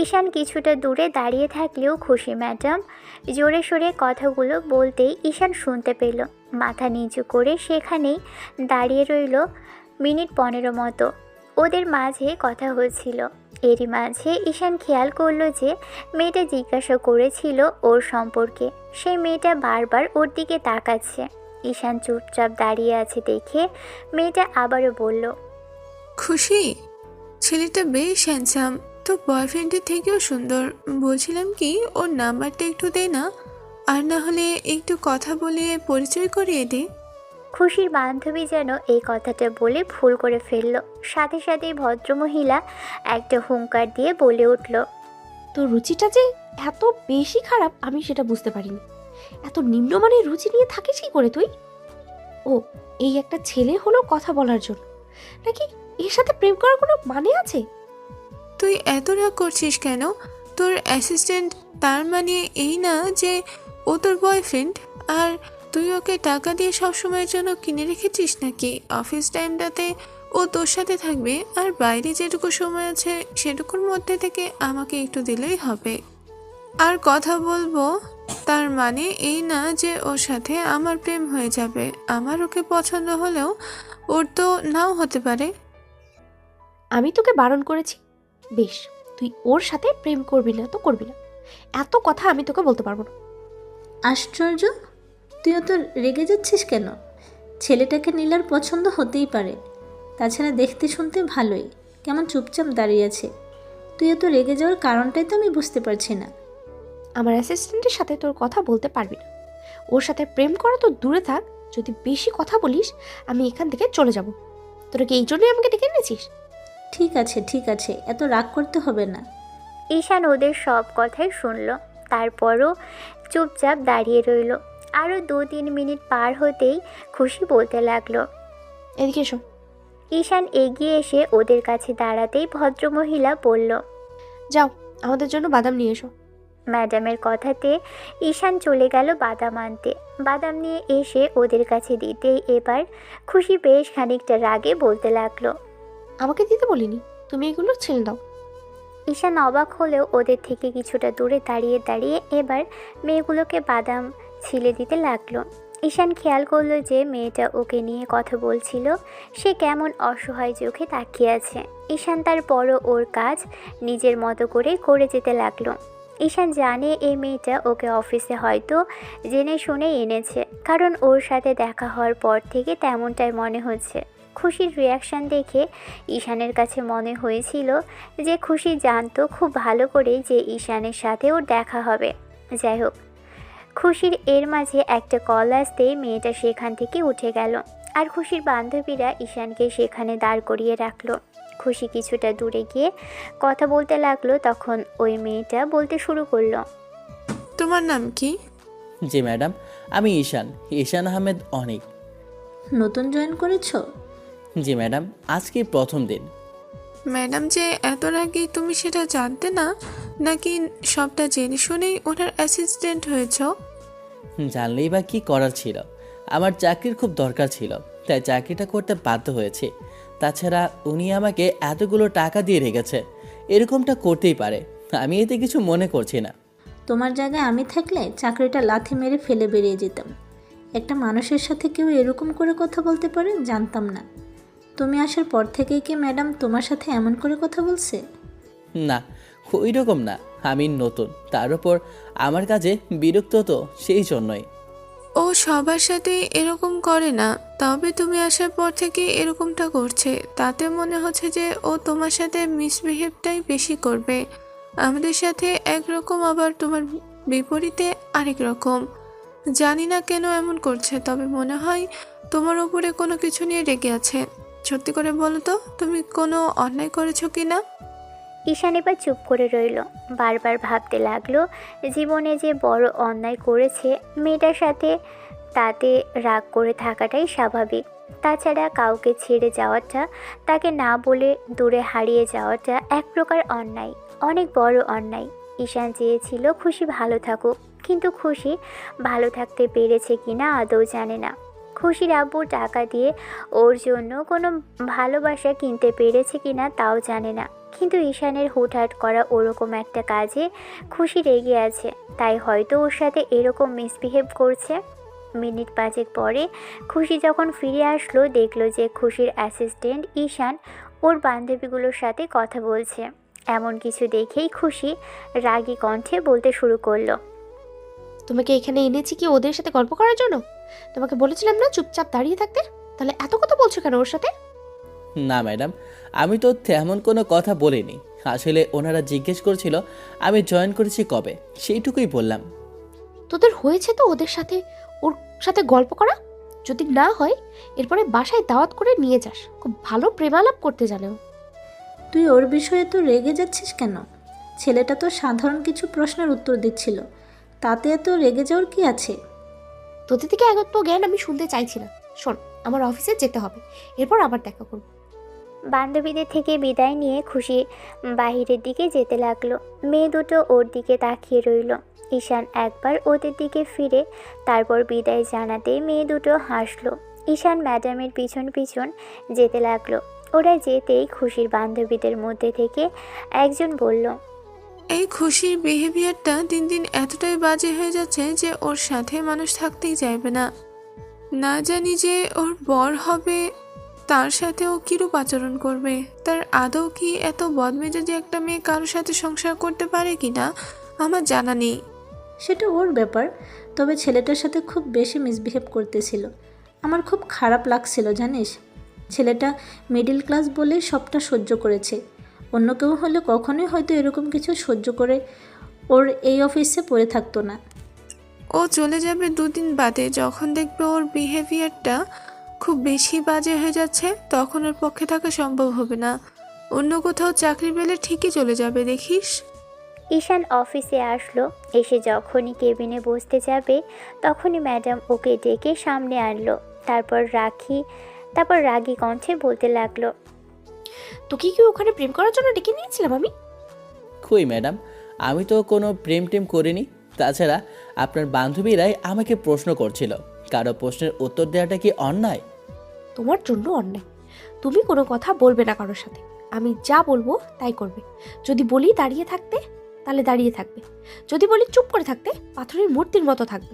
ঈশান কিছুটা দূরে দাঁড়িয়ে থাকলেও খুশি ম্যাডাম জোরে সোরে কথাগুলো বলতেই ঈশান শুনতে পেল। মাথা নিচু করে সেখানেই দাঁড়িয়ে রইল মিনিট 15 মতো। ওদের মাঝে কথা হচ্ছিল। এরই মাঝে ঈশান খেয়াল করলো যে মেয়েটা জিজ্ঞাসা করেছিল ওর সম্পর্কে। সেই মেয়েটা বারবার ওর দিকে তাকাচ্ছে। ঈশান চুপচাপ দাঁড়িয়ে আছে দেখে মেয়েটা আবারও বলল, খুশি, ছেলেটা বেশ হ্যান্ডসাম, তো বয়ফ্রেন্ডের থেকেও সুন্দর। বলছিলাম কি, ওর নাম্বারটা একটু দে না, আর না হলে একটু কথা বলে পরিচয় করিয়ে দে। খুশির বান্ধবী যেন এই কথাটা বলে ভুল করে ফেলল। সাথে সাথেই ভদ্রমহিলা একটা হুঙ্কার দিয়ে বলে উঠল, তোর রুচিটা যে এত বেশি খারাপ আমি সেটা বুঝতে পারিনি। এত নিম্নমানের রুচি নিয়ে থাকিস কি করে তুই? ও, এই একটা ছেলে হলো কথা বলার জন্য, নাকি এর সাথে প্রেম করার কোনো মানে আছে? তুই এত রাগ করছিস কেন? তোর অ্যাসিস্ট্যান্ট তার মানে এই না যে ও তোর বয়ফ্রেন্ড? আর তুই ওকে টাকা দিয়ে সব সময়ের জন্য কিনে রেখেছিস নাকি? অফিস টাইমটাতে ও তোর সাথে থাকবে, আর বাইরে যেটুকু সময় আছে সেটুকুর মধ্যে থেকে আমাকে একটু দিলেই হবে। আর কথা বলবো, তার মানে এই না যে ওর সাথে আমার প্রেম হয়ে যাবে। আমার ওকে পছন্দ হলেও ওর তো নাও হতে পারে। আমি তোকে বারণ করেছি, বেশ, তুই ওর সাথে প্রেম করবি না তো করবি না, এত কথা আমি তোকে বলতে পারবো না। আশ্চর্য, তুই তো রেগে যাচ্ছিস কেন? ছেলেটাকে নীলার পছন্দ হতেই পারে, তাছাড়া দেখতে শুনতে ভালোই, কেমন চুপচাপ দাঁড়িয়ে আছে। তুই তো রেগে যাওয়ার কারণটাই তো আমি বুঝতে পারছি না। আমার অ্যাসিস্ট্যান্টের সাথে তোর কথা বলতে পারবি না। ওর সাথে প্রেম করা তো দূরে থাক, যদি বেশি কথা বলিস আমি এখান থেকে চলে যাব। তোরা কি এই জন্যই আমাকে ডেকে এনেছিস? ঠিক আছে ঠিক আছে, এত রাগ করতে হবে না। ঈশান ওদের সব কথাই শুনল, তারপরও চুপচাপ দাঁড়িয়ে রইল। আরও 2-3 মিনিট পার হতেই খুশি বলতে লাগলো, এদিকে এসো। ঈশান এগিয়ে এসে ওদের কাছে দাঁড়াতেই ভদ্রমহিলা বলল, যাও, আমাদের জন্য বাদাম নিয়ে এসো। ম্যাডামের কথাতে ঈশান চলে গেল বাদাম আনতে। বাদাম নিয়ে এসে ওদের কাছে দিতেই এবার খুশি বেশ খানিকটা রাগে বলতে লাগলো, আমাকে দিতে বলিনি, তুমি এগুলো ছেড়ে দাও। ঈশান অবাক হলেও ওদের থেকে কিছুটা দূরে দাঁড়িয়ে দাঁড়িয়ে এবার মেয়েগুলোকে বাদাম ছিলে দিতে লাগলো। ঈশান খেয়াল করলো যে মেয়েটা ওকে নিয়ে কথা বলছিল, সে কেমন অসহায় চোখে তাকিয়ে আছে। ঈশান তারপরও ওর কাজ নিজের মতো করে যেতে লাগলো। ঈশান জানে এই মেয়েটা ওকে অফিসে হয়তো জেনে শুনে এনেছে, কারণ ওর সাথে দেখা হওয়ার পর থেকে তেমনটাই মনে হচ্ছে। খুশির রিয়াকশান দেখে ঈশানের কাছে মনে হয়েছিল যে খুশি জানতো খুব ভালো করে যে ঈশানের সাথে ওর দেখা হবে। যাই হোক, খুশির এর মাঝে একটা কল আসতেই মেয়েটা সেখান থেকে উঠে গেল, আর খুশির বান্ধবীরা ঈশানকে সেখানে দাঁড় করিয়ে রাখলো। খুশি কিছুটা দূরে গিয়ে কথা বলতে লাগলো, তখন ওই মেয়েটা বলতে শুরু করলো, তোমার নাম কি? জি ম্যাডাম, আমি ঈশান, ঈশান আহমেদ অনিক। নতুন জয়েন করেছো? জি ম্যাডাম, আজকে প্রথম দিন। ম্যাডাম যে এত রাগী তুমি সেটা জানতে না, নাকি সবটা জেনে শুনেই ওনার অ্যাসিস্ট্যান্ট হয়েছ? জানলেই বা কী করার ছিল, আমার চাকরির খুব দরকার ছিল, তাই চাকরিটা করতে বাধ্য হয়েছে। তাছাড়া উনি আমাকে এতগুলো টাকা দিয়ে রেখেছে, এরকমটা করতেই পারে, আমি এতে কিছু মনে করছি না। তোমার জায়গায় আমি থাকলে চাকরিটা লাথি মেরে ফেলে বেরিয়ে যেতাম। একটা মানুষের সাথে কেউ এরকম করে কথা বলতে পারে জানতাম না। তুমি আসার পর থেকেই কি ম্যাডাম তোমার সাথে এমন করে কথা বলছে? না, ওই রকম না। আমি নতুন, তার উপর আমার কাজে বিরক্ত তো, সেই জন্যই। ও সবার সাথে এরকম করে না, তবে তুমি আসার পর থেকে এরকমটা করছে। তাতে মনে হচ্ছে যে ও তোমার সাথে মিসবিহেভটাই বেশি করবে। আমাদের সাথে একরকম, আবার তোমার বিপরীতে আরেক রকম। জানি না কেন এমন করছে, তবে মনে হয় তোমার উপরে কোনো কিছু নিয়ে রেগে আছে। সত্যি করে বলো তো, তুমি কোনো অন্যায় করেছো কি না? ঈশান এবার চুপ করে রইল। বারবার ভাবতে লাগলো জীবনে যে বড় অন্যায় করেছে মেয়েটার সাথে, তাতে রাগ করে থাকাটাই স্বাভাবিক। তাছাড়া কাউকে ছেড়ে যাওয়াটা, তাকে না বলে দূরে হারিয়ে যাওয়াটা এক প্রকার অন্যায়, অনেক বড় অন্যায়। ঈশান চেয়েছিল খুশি ভালো থাকুক, কিন্তু খুশি ভালো থাকতে পেরেছে কিনা আদৌ জানে না। খুশির আব্বু টাকা দিয়ে ওর জন্য কোনো ভালোবাসা কিনতে পেরেছে কিনা তাও জানে না। কিন্তু ঈশানের হুটহাট করা ওরকম একটা কাজে খুশি রেগে আছে, তাই হয়তো ওর সাথে এরকম মিসবিহেভ করছে। মিনিট 5 পরে খুশি যখন ফিরে আসলো, দেখলো যে খুশির অ্যাসিস্ট্যান্ট ঈশান ওর বান্ধবীগুলোর সাথে কথা বলছে। এমন কিছু দেখেই খুশি রাগী কণ্ঠে বলতে শুরু করলো, তোমাকে এখানে এনেছি কি ওদের সাথে গল্প করার জন্য? তোমাকে বলেছিলাম না চুপচাপ দাঁড়িয়ে থাকতে? তাহলে এত কথা বলছো কেন ওর সাথে? না ম্যাডাম, আমি তো তেমন কোনো কথা বলিনি। আসলে ওনারা জিজ্ঞেস করছিল আমি জয়েন করেছি কবে, সেইটুকুই বললাম। তোদের হয়েছে তো ওদের সাথে, ওর সাথে গল্প করা? যদি না হয় এরপরে বাসায় দাওয়াত করে নিয়ে যাস, খুব ভালো প্রেমালাপ করতে জানে ও। তুই ওর বিষয়ে তো রেগে যাচ্ছিস কেন? ছেলেটা তো সাধারণ কিছু প্রশ্নের উত্তর দিচ্ছিল, তাতে এত রেগে যাওয়ার কি আছে? তোদের থেকে এত জ্ঞান আমি শুনতে চাইছি না। শোন, আমার অফিসে যেতে হবে, এরপর আবার দেখা করবো। বান্ধবীদের থেকে বিদায় নিয়ে খুশি বাহিরের দিকে যেতে লাগলো। মেয়ে দুটো ওর দিকে তাকিয়ে রইল। ঈশান একবার ওদের দিকে ফিরে তারপর বিদায় জানাতেই মেয়ে দুটো হাসলো। ঈশান ম্যাডামের পিছন পিছন যেতে লাগলো। ওরা যেতেই খুশির বান্ধবীদের মধ্যে থেকে একজন বলল, এই খুশির বিহেভিয়ারটা দিন দিন এতটাই বাজে হয়ে যাচ্ছে যে ওর সাথে মানুষ থাকতেই চাইবে না। না জানি যে ওর বর হবে, তার সাথে ও কিরূপ আচরণ করবে। তার আদৌ কি এত বদমেজাজি একটা মেয়ে কারোর সাথে সংসার করতে পারে কি না আমার জানা নেই। সেটা ওর ব্যাপার, তবে ছেলেটার সাথে খুব বেশি মিসবিহেভ করতেছিল। আমার খুব খারাপ লাগছিল জানিস। ছেলেটা মিডল ক্লাস বলে সবটা সহ্য করেছে। অন্য কেউ হলে কখনোই হয়তো এরকম কিছু সহ্য করে ওর এই অফিসে পড়ে থাকতো না। ও চলে যাবে 2 দিন বাদে। যখন দেখবে ওর বিহেভিয়ারটা খুব বেশি বাজে হয়ে যাচ্ছে, তখন ওর পক্ষে থাকা সম্ভব হবে না। অন্য কোথাও চাকরি পেলে ঠিকই চলে যাবে, দেখিস। ঈশান অফিসে আসলো। এসে যখনই কেবিনে বসতে যাবে তখনই ম্যাডাম ওকে ডেকে সামনে আনলো। তারপর রাগী কণ্ঠে বলতে লাগলো, তোকে কি ওখানে প্রেম করার জন্য ডেকে নিয়েছিলাম আমি? কই ম্যাডাম, আমি তো কোনো প্রেম টেম করিনি। তাছাড়া আপনার বান্ধবীরাই আমাকে প্রশ্ন করছিল, কারো প্রশ্নের উত্তর দেওয়াটা কি অন্যায়? তোমার জন্য অন্যায়। তুমি কোনো কথা বলবে না কারোর সাথে। আমি যা বলবো তাই করবে। যদি বলি দাঁড়িয়ে থাকতে, তাহলে দাঁড়িয়ে থাকবে। যদি বলি চুপ করে থাকতে, পাথরের মূর্তির মতো থাকবে।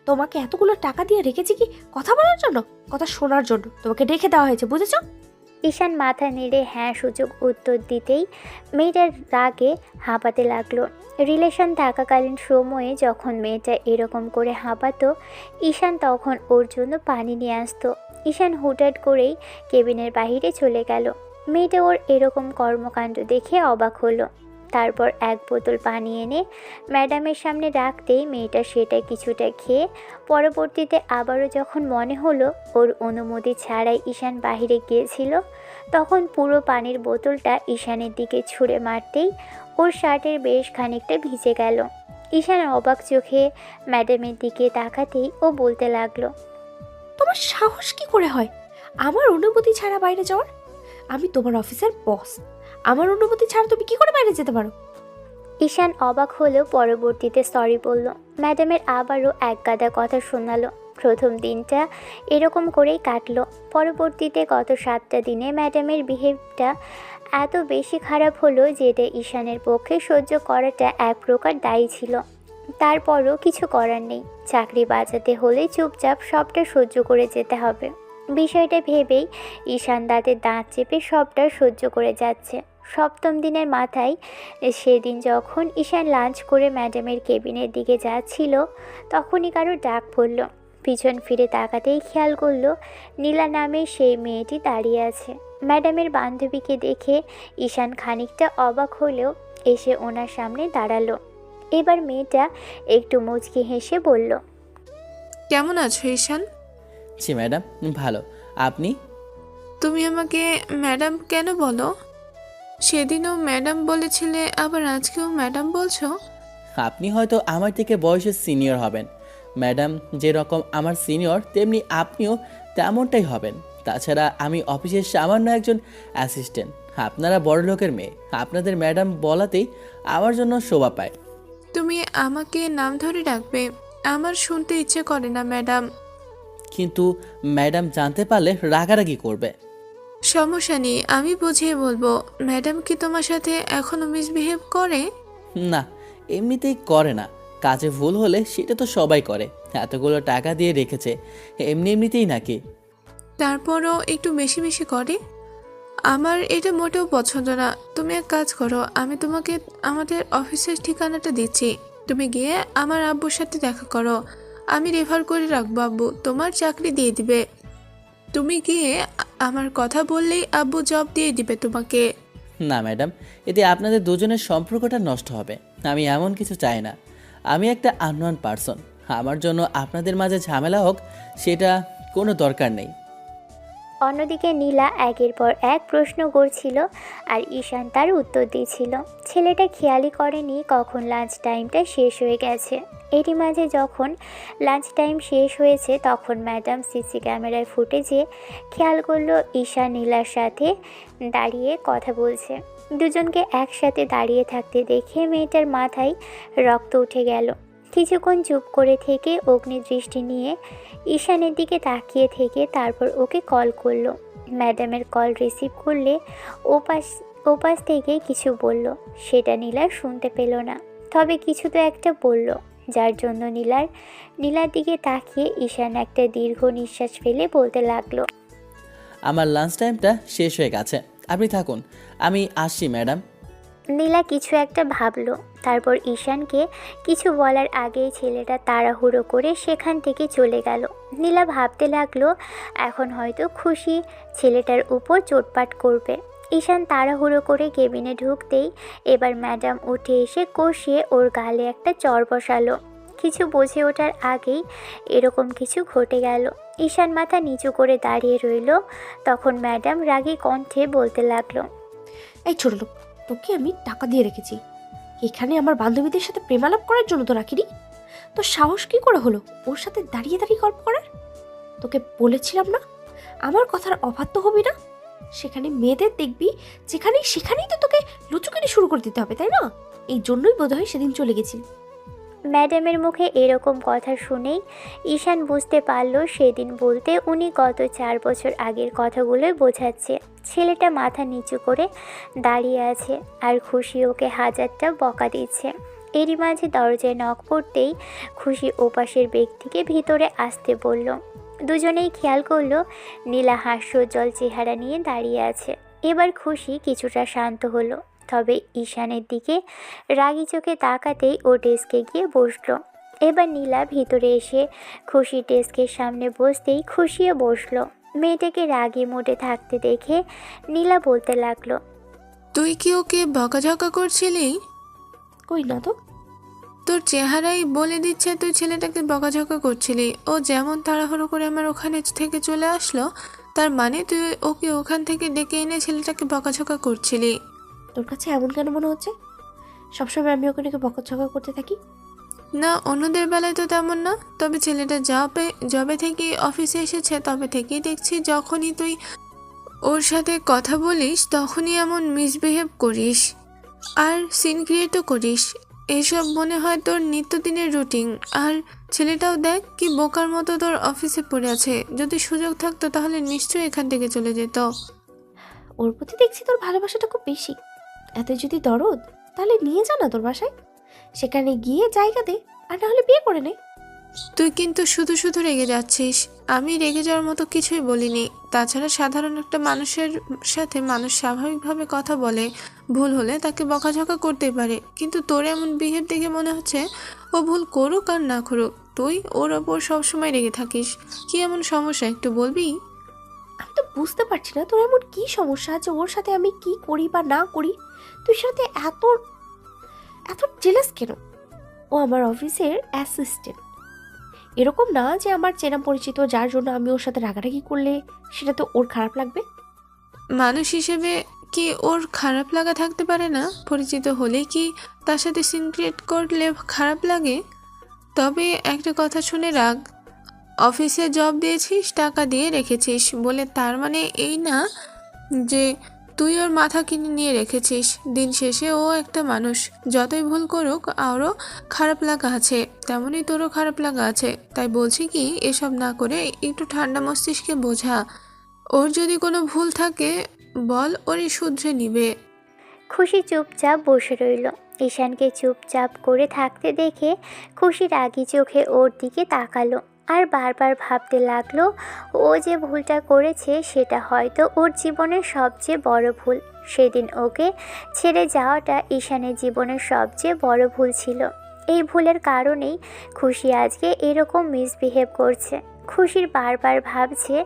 তোমাকে এতগুলো টাকা দিয়ে রেখেছি কি কথা বলার জন্য? কথা শোনার জন্য তোমাকে রেখে দেওয়া হয়েছে, বুঝেছো? ঈশান মাথা নেড়ে হ্যাঁ সূচক উত্তর দিতেই মেয়েটার রাগে হাঁপাতে লাগলো। রিলেশন থাকাকালীন সময়ে যখন মেয়েটা এরকম করে হাঁপাতো, ঈশান তখন ওর জন্য পানি নিয়ে আসতো। ঈশান হুটহাট করেই কেবিনের বাইরে চলে গেল। মেয়েটা ওর এরকম কর্মকাণ্ড দেখে অবাক হলো। তারপর 1 বোতল পানি এনে ম্যাডামের সামনে রাখতেই মেয়েটা সেটা কিছুটা খেয়ে, পরবর্তীতে আবারও যখন মনে হলো ওর অনুমতি ছাড়াই ঈশান বাহিরে গিয়েছিল, তখন পুরো পানির বোতলটা ঈশানের দিকে ছুঁড়ে মারতেই ওর শার্টের বেশ খানিকটা ভিজে গেল। ঈশান অবাক চোখে ম্যাডামের দিকে তাকাতেই ও বলতে লাগলো, তোমার সাহস কি করে হয় আমার অনুমতি ছাড়া বাইরে যাওয়ার? আমি তোমার অফিসের বস, আমার অনুমতি ছাড়া তুমি কি করে বাইরে যেতে পারো? ঈশান অবাক হলেও পরবর্তীতে সরি বলল। ম্যাডামের আবারও এক গাদা কথা শোনালো। প্রথম দিনটা এরকম করেই কাটলো। পরবর্তীতে গত 7টা দিনে ম্যাডামের বিহেভটা এত বেশি খারাপ হলো যেটা ঈশানের পক্ষে সহ্য করাটা এক প্রকার দায়ী ছিল। তারপরও কিছু করার নেই, চাকরি বাঁচাতে হলে চুপচাপ সবটা সহ্য করে যেতে হবে। বিষয়টা ভেবেই ঈশান দাঁতের দাঁত চেপে সবটা সহ্য করে যাচ্ছে। সপ্তম দিনের মাথায় সেদিন যখন ঈশান লাঞ্চ করে ম্যাডামের কেবিনের দিকে যাচ্ছিল, তখনই কারো ডাক পড়ল। পিছন ফিরে তাকাতেই খেয়াল করলো নীলা নামে সেই মেয়েটি দাঁড়িয়ে আছে। ম্যাডামের বান্ধবীকে দেখে ঈশান খানিকটা অবাক হলেও এসে ওনার সামনে দাঁড়ালো। এবার মেয়েটা একটু মুচকি হেসে বলল, কেমন আছো ঈশান? জি ম্যাডাম, ভালো। আপনি? তুমি আমাকে ম্যাডাম কেন বলো? সেদিনও ম্যাডাম বলেছিলে, আবার আজকেও ম্যাডাম বলছো। আপনি হয়তো আমার থেকে বয়সে সিনিয়র হবেন। ম্যাডাম যেরকম আমার সিনিয়র, তেমনি আপনিও তেমনটাই হবেন। তাছাড়া আমি অফিসের সামান্য একজন অ্যাসিস্ট্যান্ট। আপনারা বড় লোকের মেয়ে, আপনাদের ম্যাডাম বলাতেই আমার জন্য শোভা পায়। তুমি আমাকে নাম ধরে ডাকবে? আমার শুনতে ইচ্ছে করে না ম্যাডাম। কিন্তু ম্যাডাম জানতে পারলে রাগারাগি করবে। সমস্যা নেই, আমি বুঝিয়ে বলবো। ম্যাডাম কি তোমার সাথে এখনো মিসবিহেভ করে? না, এমনিতেই করে না। কাজে ভুল হলে সেটা তো সবাই করে। এতগুলো টাকা দিয়ে রেখেছে, এমনিতেই নাকি? তারপরও একটু বেশি বেশি করে। আমার এটা মোটেও পছন্দ না। তুমি এক কাজ করো, আমি তোমাকে আমাদের অফিসের ঠিকানাটা দিচ্ছি। তুমি গিয়ে আমার আব্বুর সাথে দেখা করো। আমি রেফার করে রাখবো, আব্বু তোমার চাকরি দিয়ে দিবে। তুমি গিয়ে আমার কথা বললেই আব্বু জব দিয়ে দিবে তোমাকে। না ম্যাডাম, এতে আপনাদের দুজনের সম্পর্কটা নষ্ট হবে। আমি এমন কিছু চাই না। আমি একটা আননোন পারসন। আমার জন্য আপনাদের মাঝে ঝামেলা হোক, সেটা কোনো দরকার নেই। অন্যদিকে নীলা একের পর এক প্রশ্ন করছিল আর ঈশান তার উত্তর দিয়েছিল। ছেলেটা খেয়ালই করেনি কখন লাঞ্চ টাইমটা শেষ হয়ে গেছে। এরই মাঝে যখন লাঞ্চ টাইম শেষ হয়েছে, তখন ম্যাডাম সিসি ক্যামেরার ফুটেজে খেয়াল করলো ঈশান নীলার সাথে দাঁড়িয়ে কথা বলছে। দুজনকে একসাথে দাঁড়িয়ে থাকতে দেখে মেয়েটার মাথায় রক্ত উঠে গেল। কিছুক্ষণ চুপ করে থেকে অগ্নিদৃষ্টি নিয়ে ঈশানের দিকে তাকিয়ে থেকে তারপর ওকে কল করলো। ম্যাডামের কল রিসিভ করলে ওপাশ থেকে কিছু বলল, সেটা নীলা শুনতে পেল না। তবে কিছু তো একটা বলল, যার জন্য নীলার দিকে তাকিয়ে ঈশান একটা দীর্ঘ নিঃশ্বাস ফেলে বলতে লাগলো, আমার লাঞ্চ টাইমটা শেষ হয়ে গেছে, আপনি থাকুন, আমি আসছি ম্যাডাম। নীলা কিছু একটা ভাবলো। তারপর ঈশানকে কিছু বলার আগেই ছেলেটা তাড়াহুড়ো করে সেখান থেকে চলে গেল। নীলা ভাবতে লাগলো এখন হয়তো খুশি ছেলেটার উপর চোটপাট করবে। ঈশান তাড়াহুড়ো করে কেবিনে ঢুকতেই এবার ম্যাডাম উঠে এসে কষিয়ে ওর গালে একটা চড় বসালো। কিছু বুঝে ওঠার আগেই এরকম কিছু ঘটে গেল। ঈশান মাথা নিচু করে দাঁড়িয়ে রইল। তখন ম্যাডাম রাগী কণ্ঠে বলতে লাগলো, এই ছোট লোক, তোকে আমি টাকা দিয়ে রেখেছি এখানে আমার বান্ধবীদের সাথে প্রেমালাপ করার জন্য, তো রাখিনি? তোর সাহস কি করে হলো ওর সাথে দাঁড়িয়ে দাঁড়িয়ে গল্প করার? তোকে বলেছিলাম না আমার কথার অবাধ্য হবি না। সেখানে মেয়েদের দেখবি যেখানেই সেখানেই তো তোকে লুচুকানি শুরু করে দিতে হবে, তাই না? এই জন্যই বোধহয় সেদিন চলে গেছি। ম্যাডামের মুখে এরকম কথা শুনেই ঈশান বুঝতে পারল সেদিন বলতে উনি গত 4 বছর আগের কথাগুলোই বোঝাচ্ছে। ছেলেটা মাথা নিচু করে দাঁড়িয়ে আছে আর খুশি ওকে হাজারটা বকা দিচ্ছে। এরই মাঝে দরজায় নক পড়তেই খুশি ওপাশের ব্যক্তিকে ভিতরে আসতে বলল। দুজনেই খেয়াল করলো নীলা হাস্যোজ্জ্বল চেহারা নিয়ে দাঁড়িয়ে আছে। এবার খুশি কিছুটা শান্ত হলো। তবে ঈশানের দিকে রাগী চোখে তাকাতেই ও ডেস্কে গিয়ে বসলো। এবার নীলা ভিতরে এসে খুশি ডেস্কের সামনে বসতেই খুশিও বসলো। মেয়েটাকে রাগী মোডে থাকতে দেখে নীলা বলতে লাগলো, তুই কি ওকে বকাঝকা করছিলি? কই না তো। তোর চেহারাই বলে দিচ্ছে তুই ছেলেটাকে বকাঝকা করছিলি। ও যেমন তাড়াহুড়ো করে আমার ওখানে থেকে চলে আসলো, তার মানে তুই ওকে ওখান থেকে ডেকে এনে ছেলেটাকে বকাঝকা করছিলি। তোর কাছে এমন কেন মনে হচ্ছে সবসময় আমি ওকে নাকি বকাঝকা করতে থাকি? না, অন্যদের বেলায় তো তেমন না। তবে ছেলেটা যবে থেকে অফিসে এসেছে তবে থেকেই দেখছি যখনই তুই ওর সাথে কথা বলিস তখনই এমন মিসবিহেভ করিস আর সিন ক্রিয়েটও করিস। এসব মনে হয় তোর নিত্যদিনের রুটিন। আর ছেলেটাও দেখ কি বোকার মতো তোর অফিসে পড়ে আছে। যদি সুযোগ থাকতো তাহলে নিশ্চয়ই এখান থেকে চলে যেত। ওর প্রতি দেখছি তোর ভালোবাসাটা খুব বেশি। এত যদি দরদ তাহলে নিয়ে যা না তোর বাসায়। সেখানে গিয়ে জায়গা দে, আর না হলে বিয়ে করে নে। তুই কিন্তু শুধু শুধু রেগে যাচ্ছিস। আমি রেগে যাওয়ার মতো কিছুই বলিনি। তাছাড়া সাধারণ একটা মানুষের সাথে মানুষ স্বাভাবিকভাবে কথা বলে, ভুল হলে তাকে বকাঝকা করতেই পারে, কিন্তু তোর এমন বিহেভ দেখে মনে হচ্ছে ও ভুল করুক আর না করুক তুই ওর ওপর সবসময় রেগে থাকিস। কি এমন সমস্যা একটু বলবি? আমি তো বুঝতে পারছি না তোর এমন কি সমস্যা আছে, ওর সাথে আমি কি করি বা না করি তুই সাথে এত এত জেলাস কেন? ও আমার অফিসের অ্যাসিস্ট্যান্ট, এরকম না যে আমার চেনা পরিচিত যার জন্য আমি ওর সাথে রাগারাগি করলে সেটা তো ওর খারাপ লাগবে। মানুষ হিসেবে কি ওর খারাপ লাগা থাকতে পারে না? পরিচিত হলে কি তার সাথে সিনক্রেট করলে খারাপ লাগে? তবে একটা কথা শুনে রাখ, অফিসে জব দিয়েছিস, টাকা দিয়ে রেখেছিস বলে তার মানে এই না যে তুই ওর মাথা কিনে নিয়ে রেখেছিস। দিন শেষে ও একটা মানুষ, যতই ভুল করুক আরও খারাপ লাগা আছে, তেমনই তোরও খারাপ লাগা আছে। তাই বলছি কি, এসব না করে একটু ঠান্ডা মস্তিষ্কে বোঝা। ওর যদি কোনো ভুল থাকে বল, ওরই শুধরে নিবে। খুশি চুপচাপ বসে রইল। ঈশানকে চুপচাপ করে থাকতে দেখে খুশি রাগী চোখে ওর দিকে তাকালো আর বারবার ভাবতে লাগলো ও যে ভুলটা করেছে সেটা হয়তো ওর জীবনের সবচেয়ে বড় ভুল। সেদিন ওকে ছেড়ে যাওয়াটা ঈশানের জীবনের সবচেয়ে বড় ভুল ছিল। এই ভুলের কারণেই খুশি আজকে এরকম মিসবিহেভ করছে। খুশির বারবার ভাবছে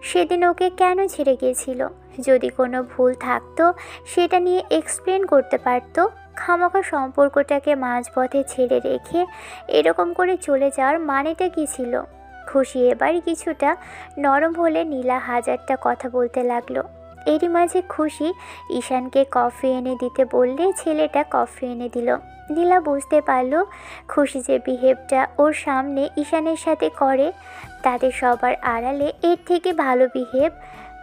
সেদিন ওকে কেন ছেড়ে গিয়েছিল। যদি কোনো ভুল থাকতো সেটা নিয়ে এক্সপ্লেন করতে পারতো। খামোখা সম্পর্কটাকে মাঝপথে ছেড়ে রেখে এরকম করে চলে যাওয়ার মানেটা কী ছিল। খুশি এবার কিছুটা নরম হলে নীলা হাজারটা কথা বলতে লাগলো। এরই মাঝে খুশি ঈশানকে কফি এনে দিতে বললে ছেলেটা কফি এনে দিল। নীলা বুঝতে পারল খুশি যে বিহেভটা ওর সামনে ঈশানের সাথে করে তাদের সবার আড়ালে এর থেকে ভালো বিহেভ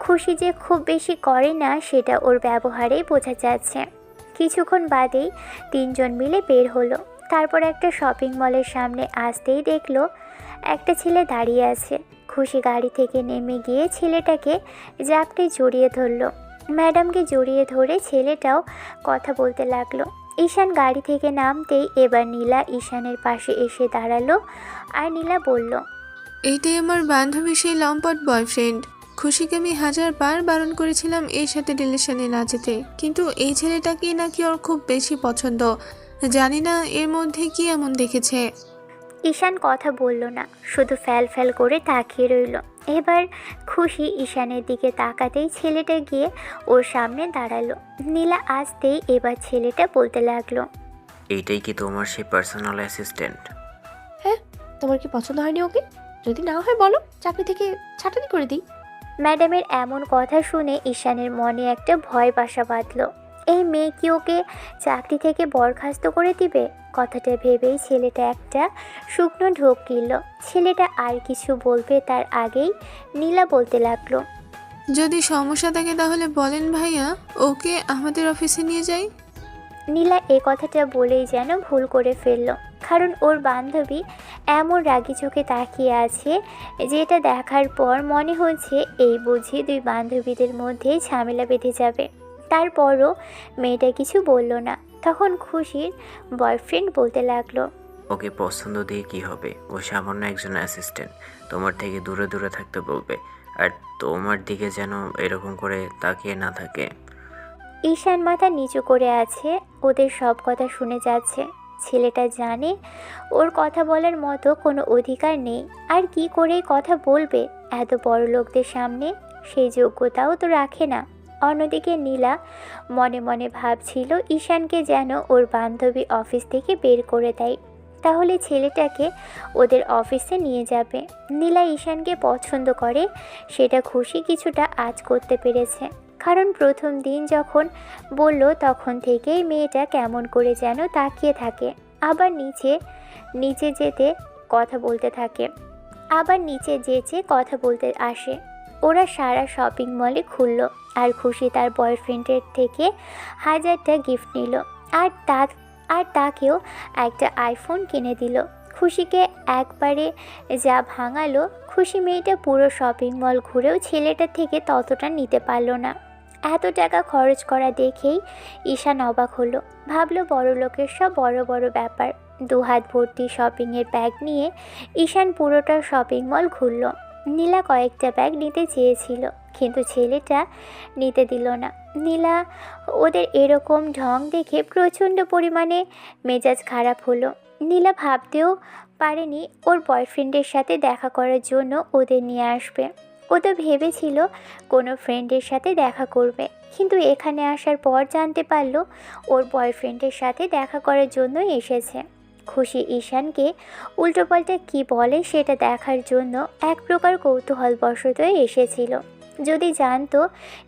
খুশি যে খুব বেশি করে না সেটা ওর ব্যবহারেই বোঝা যাচ্ছে। কিছুক্ষণ বাদেই তিনজন মিলে বের হলো। তারপর একটা শপিং মলের সামনে আসতেই দেখলো একটা ছেলে দাঁড়িয়ে আছে। খুশি গাড়ি থেকে নেমে গিয়ে ছেলেটাকে জাপটে জড়িয়ে ধরলো। ম্যাডামকে জড়িয়ে ধরে ছেলেটাও কথা বলতে লাগলো। ঈশান গাড়ি থেকে নামতেই এবার নীলা ঈশানের পাশে এসে দাঁড়ালো আর নীলা বলল, এইটাই আমার বান্ধবী সেই লম্পট বয়ফ্রেন্ড। খুশিকে আমি 1000 বার বারণ করেছিলাম এর সাথে রিলেশনে না যেতে, কিন্তু এই ছেলেটাকেই নাকি ওর খুব বেশি পছন্দ। জানি না এর মধ্যে কি এমন দেখেছে। ঈশান কথা বলল না, শুধু ফ্যাল ফ্যাল করে তাকিয়ে রইল। এবার খুশি ঈশানের দিকে তাকাতেই ছেলেটা গিয়ে ওর সামনে দাঁড়ালো। নীলা আসতেই এবার ছেলেটা বলতে লাগলো, এইটাই কি তোমার সেই পার্সোনাল অ্যাসিস্ট্যান্ট? হ্যাঁ, তোমার কি পছন্দ হয়নি ওকে? যদি না হয় বলো, চাকরি থেকে ছাঁটাই করে দিই। ম্যাডামের এমন কথা শুনে ঈশানের মনে একটা ভয় বাসা বাঁধল। এই মেয়ে কি ওকে চাকরি থেকে বরখাস্ত করে দিবে? কথাটা ভেবেই ছেলেটা একটা শুকনো ঢোক গিলল। ছেলেটা আর কিছু বলবে তার আগেই নীলা বলতে লাগলো, যদি সমস্যা থাকে তাহলে বলেন ভাইয়া, ওকে আমাদের অফিসে নিয়ে যাই। নীলা এ কথাটা বলেই যেন ভুল করে ফেলল, কারণ ওর বান্ধবী এমন রাগি চোখে তাকিয়ে আছে যেটা দেখার পর মনে হচ্ছে এই বুঝি দুই বান্ধবীদের মধ্যে ঝামেলা বেঁধে যাবে। তারপরও মেয়েটা কিছু বলল না। তখন খুশির বয়ফ্রেন্ড বলতে লাগলো, ওকে পছন্দ দিয়ে কি হবে? ও সামান্য একজন অ্যাসিস্ট্যান্ট, তোমার থেকে দূরে দূরে থাকতে বলবে, আর তোমার দিকে যেন এরকম করে তাকিয়ে না থাকে। ঈশান মাথা নিচু করে আছে, ওদের সব কথা শুনে যাচ্ছে। ছেলেটা জানে ওর কথা বলার মতো কোনো অধিকার নেই, আর কি করে কথা বলবে এত বড় লোকদের সামনে, সেই যোগ্যতাও তো রাখে না। অন্যদিকে নীলা মনে মনে ভাবছিল ঈশানকে যেন ওর বান্ধবী অফিস থেকে বের করে দেয়, তাহলে ছেলেটাকে ওদের অফিসে নিয়ে যাবে। নীলা ঈশানকে পছন্দ করে সেটা খুশি কিছুটা আজ করতে পেরেছে, কারণ প্রথম দিন যখন বলল তখন থেকেই মেয়েটা কেমন করে যেন তাকিয়ে থাকে, আবার নিচে যেতে কথা বলতে থাকে, আবার নিচে যেচে কথা বলতে আসে। ওরা সারা শপিং মলে ঘুরল আর খুশি তার বয়ফ্রেন্ডের থেকে 1000টা গিফট নিল আর তাকেও একটা আইফোন কিনে দিল। খুশিকে একবারে যা ভাঙালো, খুশি মেয়েটা পুরো শপিং মল ঘুরেও ছেলেটার থেকে ততটা নিতে পারল না। এত টাকা খরচ করা দেখেই ঈশান অবাক হলো, ভাবলো বড় লোকের সব বড় বড় ব্যাপার, দুহাত ভর্তি শপিংয়ের ব্যাগ নিয়ে ঈশান পুরোটা শপিং মল ঘুরল। নীলা কয়েকটা ব্যাগ নিতে চেয়েছিল, কিন্তু ছেলেটা নিতে দিল না। নীলা ওদের এরকম ঢং দেখে প্রচণ্ড পরিমাণে মেজাজ খারাপ হলো। নীলা ভাবতেও পারেনি ওর বয়ফ্রেন্ডের সাথে দেখা করার জন্য ওদের নিয়ে আসবে। ও তো ভেবেছিল কোনো ফ্রেন্ডের সাথে দেখা করবে, কিন্তু এখানে আসার পর জানতে পারলো ওর বয়ফ্রেন্ডের সাথে দেখা করার জন্য এসেছে। খুশি ঈশানকে উল্টোপাল্টা কী বলে সেটা দেখার জন্য এক প্রকার কৌতূহলবশত এসেছিল। যদি জানতো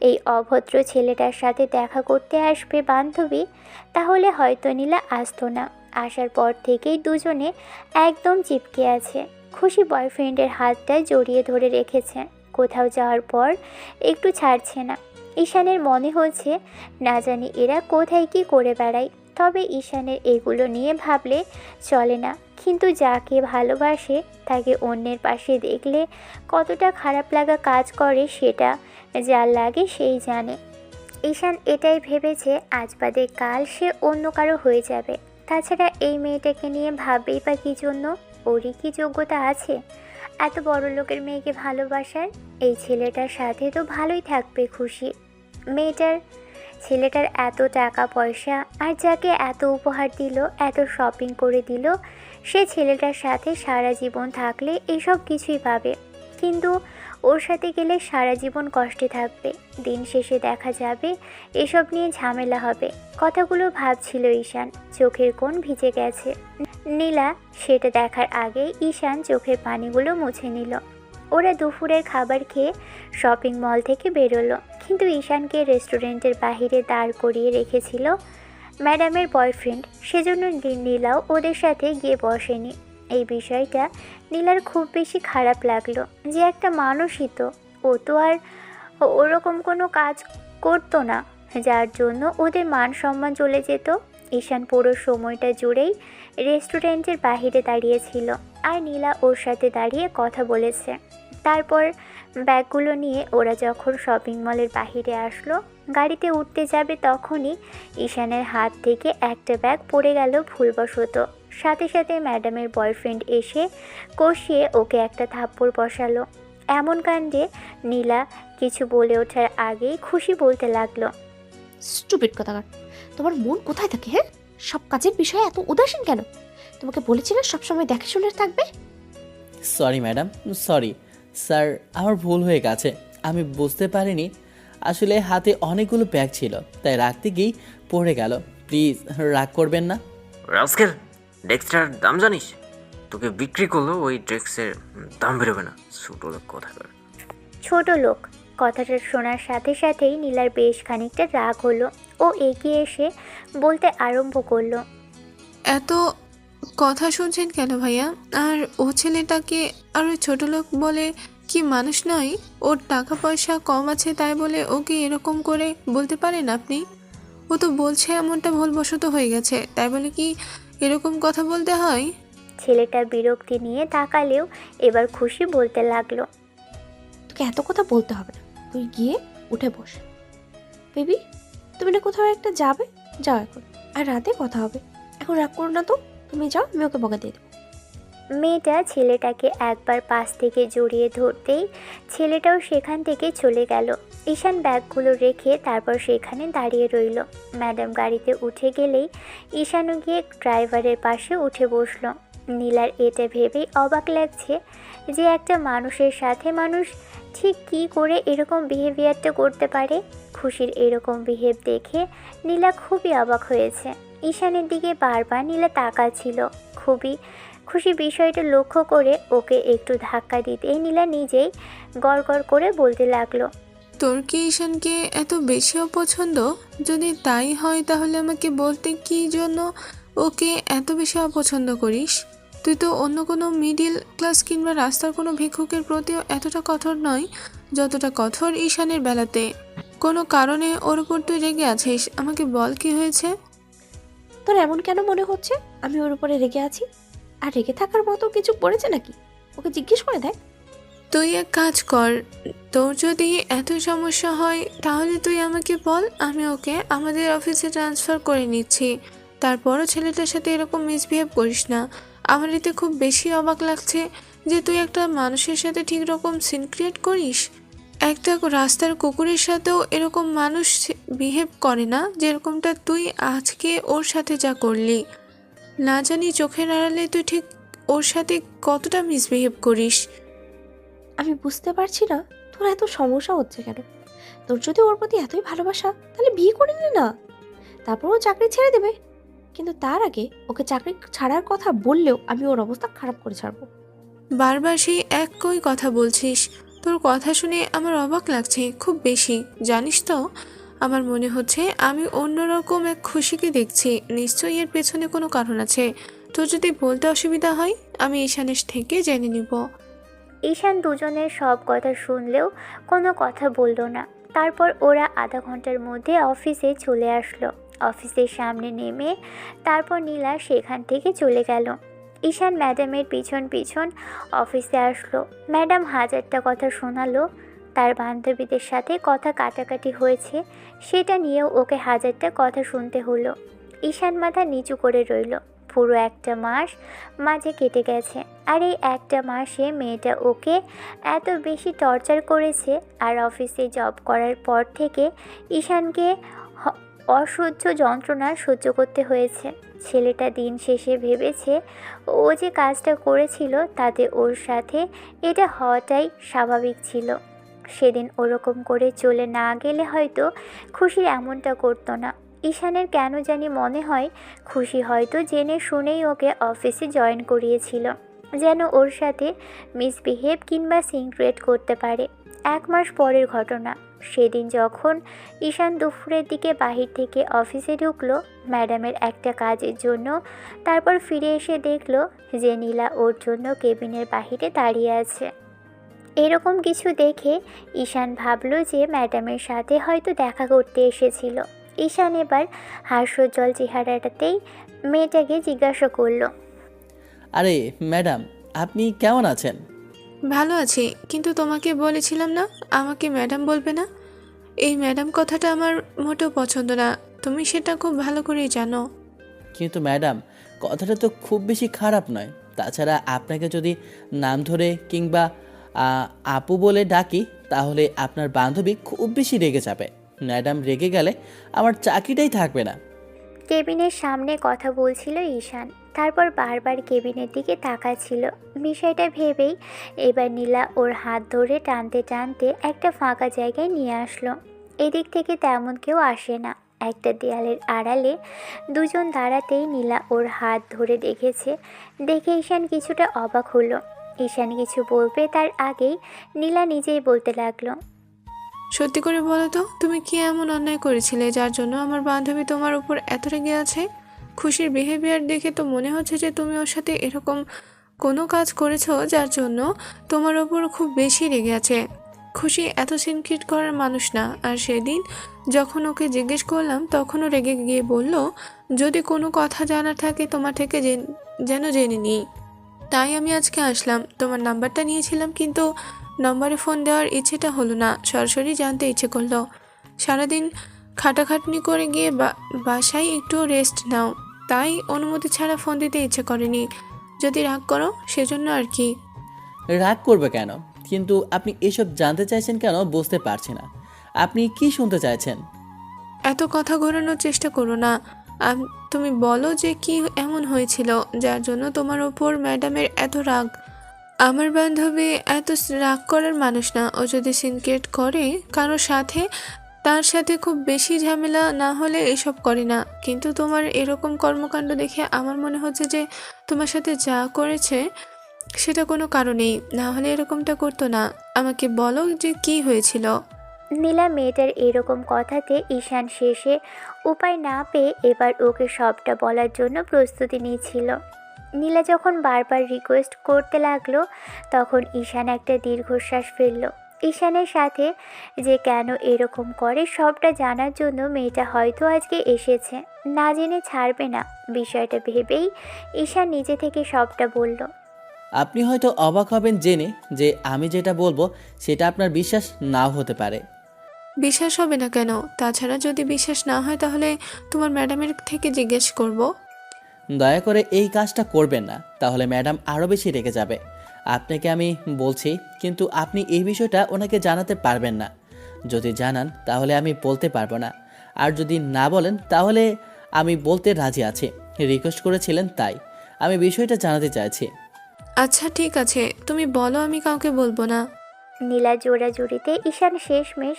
এই অভদ্র ছেলেটার সাথে দেখা করতে আসবে বান্ধবী, তাহলে হয়তো নীলা আসতো না। আসার পর থেকেই দুজনে একদম চিপকে আছে। খুশি বয়ফ্রেন্ডের হাতটা জড়িয়ে ধরে রেখেছে, কোথাও যাওয়ার পর একটু ছাড়ছে না। ঈশানের মনে হচ্ছে না জানি এরা কোথায় কি করে বেড়ায়। তবে ঈশানের এগুলো নিয়ে ভাবলে চলে না, কিন্তু যাকে ভালোবাসে তাকে অন্যের পাশে দেখলে কতটা খারাপ লাগা কাজ করে সেটা যার লাগে সেই জানে। ঈশান এটাই ভেবেছে আজ বাদে কাল সে অন্য কারো হয়ে যাবে। তাছাড়া এই মেয়েটাকে নিয়ে ভাববেই বা কী জন্য? ওরই কি যোগ্যতা আছে এত বড় লোকের মেয়েকে ভালোবাসার? এই ছেলেটার সাথে তো ভালোই থাকবে খুশি। ছেলেটার এত টাকা পয়সা, আর যাকে এত উপহার দিল, এত শপিং করে দিল, সে ছেলেটার সাথে সারা জীবন থাকলে এসব কিছুই পাবে। কিন্তু ওর সাথে গেলে সারা জীবন কষ্টে থাকবে। দিন শেষে দেখা যাবে এসব নিয়ে ঝামেলা হবে। কথাগুলো ভাবছিল ঈশান, চোখের কোণ ভিজে গেছে। নীলা সেটা দেখার আগেই ঈশান চোখের পানিগুলো মুছে নিল। ওরা দুপুরের খাবার খেয়ে শপিং মল থেকে বেরোলো, কিন্তু ঈশানকে রেস্টুরেন্টের বাহিরে দাঁড় করিয়ে রেখেছিল ম্যাডামের বয়ফ্রেন্ড। সেজন্য নীলাও ওদের সাথে গিয়ে বসেনি। এই বিষয়টা নীলার খুব বেশি খারাপ লাগলো যে একটা মানুষই তো, ও তো আর ওরকম কোনো কাজ করতো না যার জন্য ওদের মান সম্মান চলে যেত। ঈশান পুরো সময়টা জুড়েই রেস্টুরেন্টের বাহিরে দাঁড়িয়েছিল, আর নীলা ওর সাথে দাঁড়িয়ে কথা বলেছে। তারপর ব্যাগগুলো নিয়ে ওরা যখন শপিং মলের বাহিরে আসলো, গাড়িতে উঠতে যাবে, তখনই ঈশানের হাত থেকে একটা ব্যাগ পড়ে গেল ভুলবশত। সাথে সাথে ম্যাডামের বয়ফ্রেন্ড এসে কষিয়ে ওকে একটা থাপ্পড় বসালো। এমন কাণ্ডে নীলা কিছু বলে ওঠার আগেই খুশি বলতে লাগলো, স্টুপিড কথাকার, তোমার মন কোথায় থাকে? হ্যাঁ, সব কাজের বিষয়ে এত উদাসীন কেন? তোমাকে বলেছি না সবসময় দেখে শুনে থাকবে। সরি ম্যাডাম, সরি স্যার, আমার ভুল হয়ে গেছে। আমি বুঝতে পারিনি, আসলে হাতে অনেকগুলো ব্যাগ ছিল, তাই রাখতে গিয়েই পড়ে গেল। প্লিজ রাগ করবেন না। রাস্কেল, ডেস্কটার দাম জানিস? তোকে বিক্রি করলো ওই ডেস্কের দাম বেরোবে না। ছোট লোক কোথাকার। ছোট লোক কথাটা শোনার সাথে সাথেই নীলার বেশ খানিকটা রাগ হলো। ও এগিয়ে এসে বলতে আরম্ভ করলো, এত কথা শুনছেন কেন ভাইয়া? আর ও ছেলেটাকে আর ওই ছোটো লোক বলে কি মানুষ নয়? ওর টাকা পয়সা কম আছে তাই বলে ওকে এরকম করে বলতে পারেন আপনি? ও তো বলছে এমনটা ভুলবশত হয়ে গেছে, তাই বলে কি এরকম কথা বলতে হয়? ছেলেটা বিরক্তি নিয়ে তাকালেও এবার খুশি বলতে লাগলো, তোকে এত কথা বলতে হবে না, তুই গিয়ে উঠে বস। বেবি, তুমি না কোথাও একটা যাবে? যাও এখন, আর রাতে কথা হবে। এখন রাগ করো না তো, তুমি যাও, আমি ওকে বকা দিয়ে দেবো। মেয়েটা ছেলেটাকে একবার পাশ থেকে জড়িয়ে ধরতেই ছেলেটাও সেখান থেকে চলে গেল। ঈশান ব্যাগগুলো রেখে তারপর সেখানে দাঁড়িয়ে রইল। ম্যাডাম গাড়িতে উঠে গেলেই ঈশানও গিয়ে ড্রাইভারের পাশে উঠে বসলো। নীলার এটা ভেবেই অবাক লাগছে যে একটা মানুষের সাথে মানুষ ঠিক কী করে এরকম বিহেভিয়ারটা করতে পারে। খুশির এরকম বিহেভ দেখে নীলা খুবই অবাক হয়েছে। ঈশানের দিকে বারবার নীলা তাকাচ্ছিল। খুশি বিষয়টা লক্ষ্য করে ওকে একটু ধাক্কা দিতেই নীলা নিজেই গড়গড় করে বলতে লাগলো, তোর কি ঈশানকে এত বেশি অপছন্দ? যদি তাই হয় তাহলে আমাকে বলতে কি জন্য ওকে এত বেশি অপছন্দ করিস? তুই তো অন্য কোনো মিডিল ক্লাস কিংবা রাস্তার কোনো ভিক্ষুকের প্রতিও এতটা কঠোর নয় যতটা কঠোর ঈশানের বেলাতে। কোনো কারণে ওর উপর তুই রেগে আছিস, আমাকে বল কি হয়েছে? তোর এমন কেন মনে হচ্ছে আমি ওর উপরে রেগে আছি? আর রেগে থাকার মতো কিছু পড়েছে নাকি? ওকে জিজ্ঞেস করে দেখ। তুই এক কাজ কর, তোর যদি এত সমস্যা হয় তাহলে তুই আমাকে বল, আমি ওকে আমাদের অফিসে ট্রান্সফার করে নিচ্ছি। তারপরও ছেলেটার সাথে এরকম মিসবিহেভ করিস না। আমার এতে খুব বেশি অবাক লাগছে যে তুই একটা মানুষের সাথে ঠিক রকম সিন ক্রিয়েট করিস। একটা রাস্তার কুকুরের সাথেও এরকম মানুষ বিহেভ করে না যেরকমটা তুই আজকে ওর সাথে যা করলি। না জানি চোখের আড়ালে তুই ঠিক ওর সাথে কতটা মিসবিহেভ করিস। আমি বুঝতে পারছি না তোর এত সমস্যা হচ্ছে কেন। তোর যদি ওর প্রতি এতই ভালোবাসা তাহলে বিয়ে করে নে না, তারপর ও চাকরি ছেড়ে দেবে। কিন্তু তার আগে ওকে চাকরি ছাড়ার কথা বললেও আমি ওর অবস্থা খারাপ করে ছাড়বো। বারবার সেই একই কথা বলছিস। তোর কথা শুনে আমার অবাক লাগছে খুব বেশি। জানিস তো, আমার মনে হচ্ছে আমি অন্যরকম এক খুশিকে দেখছি। নিশ্চয়ই এর পেছনে কোনো কারণ আছে। তোর যদি বলতে অসুবিধা হয় আমি ঈশানের থেকে জেনে নিব। ঈশান দুজনের সব কথা শুনলেও কোনো কথা বলল না। তারপর ওরা আধা ঘন্টার মধ্যে অফিসে চলে আসলো। অফিসের সামনে নেমে তারপর নীলা সেখান থেকে চলে গেল। ঈশান ম্যাডামের পিছন পিছন অফিসে আসলো। ম্যাডাম হাজারটা কথা শোনালো। তার বান্ধবীদের সাথে কথা কাটাকাটি হয়েছে, সেটা নিয়েও ওকে হাজারটা কথা শুনতে হলো। ঈশান মাথা নিচু করে রইল। পুরো একটা মাস মাঝে কেটে গেছে, আর এই একটা মাসে মেয়েটা ওকে এত বেশি টর্চার করেছে। আর অফিসে জব করার পর থেকে ঈশানকে অসহ্য যন্ত্রণা সহ্য করতে হয়েছে। ছেলেটা দিন শেষে ভেবেছে ও যে কাজটা করেছিল তাতে ওর সাথে এটা হওয়াটাই স্বাভাবিক ছিল। সেদিন ওরকম করে চলে না গেলে হয়তো খুশি এমনটা করতো না। ঈশানের কেন জানি মনে হয় খুশি হয়তো জেনে শুনেই ওকে অফিসে জয়েন করিয়েছিল, যেন ওর সাথে মিসবিহেভ কিংবা সিনক্রেট করতে পারে। এক মাস পরের ঘটনা। সেদিন যখন ঈশান দুপুরের দিকে বাহির থেকে অফিসে ঢুকলো ম্যাডামের একটা কাজের জন্য, তারপর ফিরে এসে দেখলো যে নীলা ওর জন্য কেবিনের বাহিরে দাঁড়িয়ে আছে। এরকম কিছু দেখে ঈশান ভাবলো যে ম্যাডামের সাথে হয়তো দেখা করতে এসেছিল। ঈশান এবার হাস্যোজ্জ্বল চেহারাটাতেই মেয়েটাকে জিজ্ঞাসা করলো, আরে ম্যাডাম, আপনি কেমন আছেন? ভালো আছি, কিন্তু তোমাকে বলেছিলাম না আমাকে ম্যাডাম বলবে না। এই ম্যাডাম কথাটা আমার মোটেও পছন্দ না, তুমি সেটা খুব ভালো করেই জানো। কিন্তু ম্যাডাম, কথাটা তো খুব বেশি খারাপ নয়। তাছাড়া আপনাকে যদি নাম ধরে কিংবা আপু বলে ডাকি তাহলে আপনার বান্ধবী খুব বেশি রেগে যাবে। ম্যাডাম রেগে গেলে আমার চাকরিটাই থাকবে না। কেবিনের সামনে কথা বলছিল ঈশান, তারপর বারবার কেবিনের দিকে তাকাচ্ছিল। বিষয়টা ভেবেই এবার নীলা ওর হাত ধরে টানতে টানতে একটা ফাঁকা জায়গায় নিয়ে আসলো। এদিক থেকে তেমন কেউ আসে না। একটা দেয়ালের আড়ালে দুজন দাঁড়াতেই নীলা ওর হাত ধরে দেখেছে। দেখে ঈশান কিছুটা অবাক হলো। ঈশান কিছু বলবে তার আগেই নীলা নিজেই বলতে লাগলো, সত্যি করে বলো তো, তুমি কি এমন অন্যায় করেছিলে যার জন্য আমার বান্ধবী তোমার উপর এত রেগে আছে? খুশির বিহেভিয়ার দেখে তো মনে হচ্ছে যে তুমি ওর সাথে এরকম কোনো কাজ করেছো যার জন্য তোমার ওপর খুব বেশি রেগে আছে। খুশি এত সিনক্রিট করার মানুষ না। আর সেদিন যখন ওকে জিজ্ঞেস করলাম তখনও রেগে গিয়ে বলল যদি কোনো কথা জানার থাকে তোমার থেকে যেন জেনে নিই। তাই আমি আজকে আসলাম। তোমার নাম্বারটা নিয়েছিলাম, কিন্তু নম্বরে ফোন দেওয়ার ইচ্ছেটা হলো না, সরাসরি জানতে ইচ্ছে করলো। সারাদিন খাটাখাটনি করে গিয়ে বাসায় একটু রেস্ট নাও, তাই অনুমতি ছাড়া ফোন দিতে ইচ্ছে করেনি। যদি রাগ করো সেজন্য আর কি। রাগ করবে কেন? কিন্তু আপনি এসব জানতে চাইছেন কেন বুঝতে পারছি না। আপনি কি শুনতে চাইছেন? এত কথা ঘোরানোর চেষ্টা করো না। তুমি বলো যে কি এমন হয়েছিল যার জন্য তোমার ওপর ম্যাডামের এত রাগ। আমার বান্ধবী এত রাগ করার মানুষ না। ও যদি সিনক্রেট করে কারোর সাথে, তার সাথে খুব বেশি ঝামেলা না হলে এসব করে না। কিন্তু তোমার এরকম কর্মকাণ্ড দেখে আমার মনে হচ্ছে যে তোমার সাথে যা করেছে সেটা কোনো কারণেই, না হলে এরকমটা করতো না। আমাকে বলো যে কি হয়েছিল। নীলা মেয়েটার এরকম কথাতে ঈশান শেষে উপায় না পেয়ে এবার ওকে সবটা বলার জন্য প্রস্তুতি নিচ্ছিল। নীলা যখন বারবার রিকোয়েস্ট করতে লাগলো তখন ঈশান একটা দীর্ঘশ্বাস ফেলল। ঈশানের সাথে যে কেন এরকম করে সবটা জানার জন্য মেয়েটা হয়তো আজকে এসেছে, না জেনে ছাড়বে না। বিষয়টা ভেবেই ঈশান নিজে থেকে সবটা বলল। আপনি হয়তো অবাক হবেন জেনে যে আমি যেটা বলবো সেটা আপনার বিশ্বাস নাও হতে পারে। বিশ্বাস হবে না কেন? তাছাড়া যদি বিশ্বাস না হয় তাহলে তোমার ম্যাডামের থেকে জিজ্ঞেস করব। দয়া করে এই কাজটা করবেন না, তাহলে ম্যাডাম আরও বেশি রেগে যাবে। আপনাকে আমি বলছি, কিন্তু আপনি এই বিষয়টা ওনাকে জানাতে পারবেন না। যদি জানান তাহলে আমি বলতে পারবো না, আর যদি না বলেন তাহলে আমি বলতে রাজি আছি। রিকোয়েস্ট করেছিলেন তাই আমি বিষয়টা জানাতে চাইছি। আচ্ছা ঠিক আছে, তুমি বলো, আমি কাউকে বলবো না। নীলা জোড়াজুড়িতে ঈশান শেষমেশ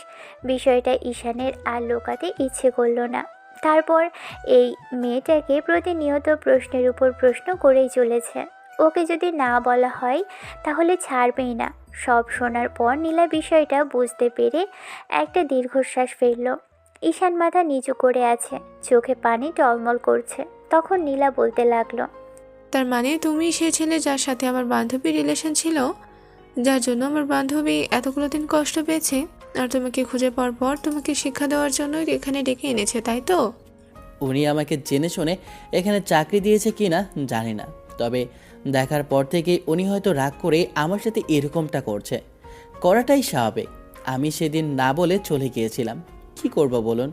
বিষয়টা ঈশানের আর লুকাতে ইচ্ছে করলো না। তারপর এই মেয়েটাকে প্রতিনিয়ত প্রশ্নের উপর প্রশ্ন করেই চলেছে। ওকে যদি না বলা হয় তাহলে ছাড়বেই না। সব শোনার পর নীলা বিষয়টা বুঝতে পেরে একটা দীর্ঘশ্বাস ফেলল। ঈশান মাথা নিচু করে আছে, চোখে পানি টলমল করছে। তখন নীলা বলতে লাগলো, তার মানে তুমি সে ছেলে যার সাথে আমার বান্ধবীর রিলেশন ছিল, যার জন্য আমার বান্ধবী এতগুলো দিন কষ্ট পেয়েছে, আর তোমাকে খুঁজে পাওয়ার পর তোমাকে শিক্ষা দেওয়ার জন্য এখানে ডেকে এনেছে, তাই তো? উনি আমাকে জেনে শুনে এখানে চাকরি দিয়েছে কি না জানি না, তবে দেখার পর থেকে উনি হয়তো রাগ করে আমার সাথে এরকমটা করছে। করাটাই স্বাভাবিক। আমি সেদিন না বলে চলে গিয়েছিলাম। কি করব বলুন?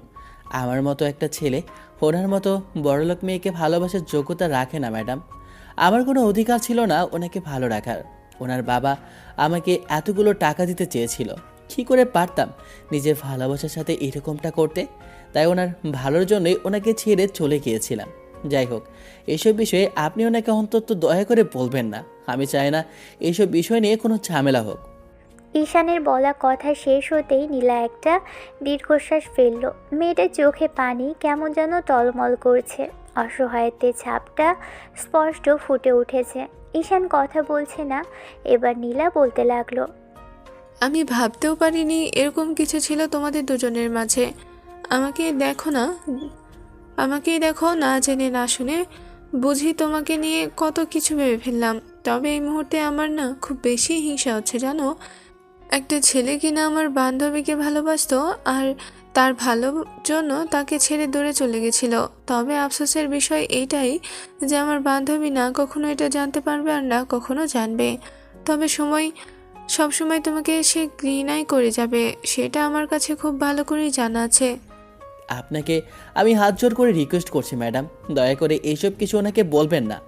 আমার মতো একটা ছেলে ওনার মতো বড়লোক মেয়েকে ভালোবাসার যোগ্যতা রাখে না ম্যাডাম। আমার কোনো অধিকার ছিল না ওনাকে ভালো রাখার। ওনার বাবা আমাকে এতগুলো টাকা দিতে চেয়েছিল, কী করে পারতাম নিজের ভালোবাসার সাথে এরকমটা করতে? তাই ওনার ভালোর জন্যই ওনাকে ছেড়ে চলে গিয়েছিলাম। যাই হোক, এসব বিষয়ে আপনি ওনাকে অন্তত দয়া করে বলবেন না। আমি চাই না এইসব বিষয় নিয়ে কোনো ঝামেলা হোক। ঈশানের বলা কথা শেষ হতেই নীলা একটা দীর্ঘশ্বাস ফেলল। মেয়েটার চোখে পানি কেমন যেন টলমল করছে, অসহায়ত্বের ছাপটা স্পষ্ট ফুটে উঠেছে। ঈশান কথা বলছে না। এবার নীলা বলতে লাগলো, আমি ভাবতেও পারিনি এরকম কিছু ছিল তোমাদের দুজনের মাঝে। আমাকেই দেখো না জেনে না শুনে বুঝি তোমাকে নিয়ে কত কিছু ভেবে ফেললাম। তবে এই মুহূর্তে আমার না খুব বেশি হিংসা হচ্ছে জানো। একটা ছেলে কিনা আমার বান্ধবীকে ভালোবাসতো আর তার ভালো জন্য তাকে ছেড়ে দূরে চলে গেছিল। তবে আফসোসের বিষয় এইটাই যে আমার বান্ধবী না কখনো এটা জানতে পারবে আর না কখনো জানবে। তবে সব সময় তোমাকে সে ঘৃণাই করে যাবে, সেটা আমার কাছে খুব ভালো করেই জানা আছে। আপনাকে আমি হাত জোর করে রিকোয়েস্ট করছি ম্যাডাম, দয়া করে এইসব কিছু ওনাকে বলবেন না।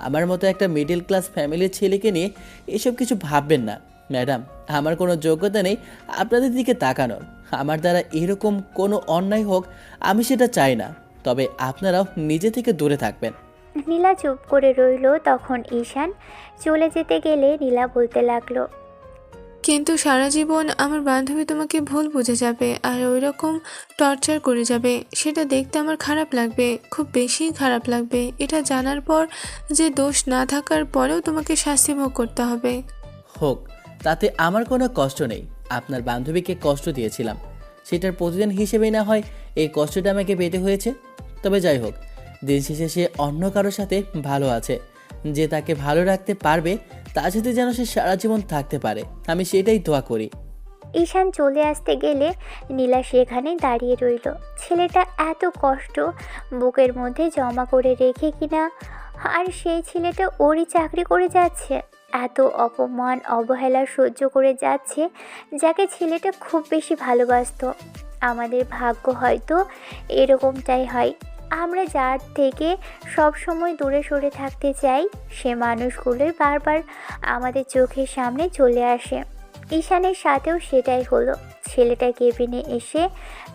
আমার মতো একটা মিডল ক্লাস ফ্যামিলির ছেলেকে নিয়ে এসব কিছু ভাববেন না ম্যাডাম। আমার কোনো যোগ্যতা নেই আপনাদের দিকে তাকানোর। আমার দ্বারা এরকম কোনো অন্যায় হোক আমি সেটা চাই না, তবে আপনারাও নিজে থেকে দূরে থাকবেন। নীলা চুপ করে রইল। তখন ঈশান চলে যেতে গেলে নীলা বলতে লাগলো, কিন্তু সারা জীবন আমার বান্ধবী তোমাকে ভুল বুঝে যাবে আর ওই রকম টর্চার করে যাবে, সেটা দেখতে আমার খারাপ লাগবে, খুব বেশি খারাপ লাগবে। এটা জানার পর যে দোষ না থাকার পরেও তোমাকে শাস্তি ভোগ করতে হবে। হোক, তাতে আমার কোনো কষ্ট নেই। আপনার বান্ধবীকে কষ্ট দিয়েছিলাম, সেটার প্রতিদিন হিসেবেই না হয় এই কষ্টটা আমাকে পেতে হয়েছে। তবে যাই হোক, দিন শেষে সে অন্য কারোর সাথে ভালো আছে। যে তাকে ভালো রাখতে পারবে তার সাথে যেন সে সারা জীবন থাকতে পারে, আমি সেটাই দোয়া করি। ঈশান চলে আসতে গেলে নীলা সেখানে দাঁড়িয়ে রইল। ছেলেটা এত কষ্ট বুকের মধ্যে জমা করে রেখে কিনা আর সেই ছেলেটা ওরই চাকরি করে যাচ্ছে, এত অপমান অবহেলা সহ্য করে যাচ্ছে, যাকে ছেলেটা খুব বেশি ভালোবাসতো। আমাদের ভাগ্য হয়তো এরকমটাই হয়। আমরা যার থেকে সব সময় দূরে সরে থাকতে চাই সে মানুষগুলোই বারবার আমাদের চোখের সামনে চলে আসে। ঈশানের সাথেও সেটাই হলো। ছেলেটা কেবিনে এসে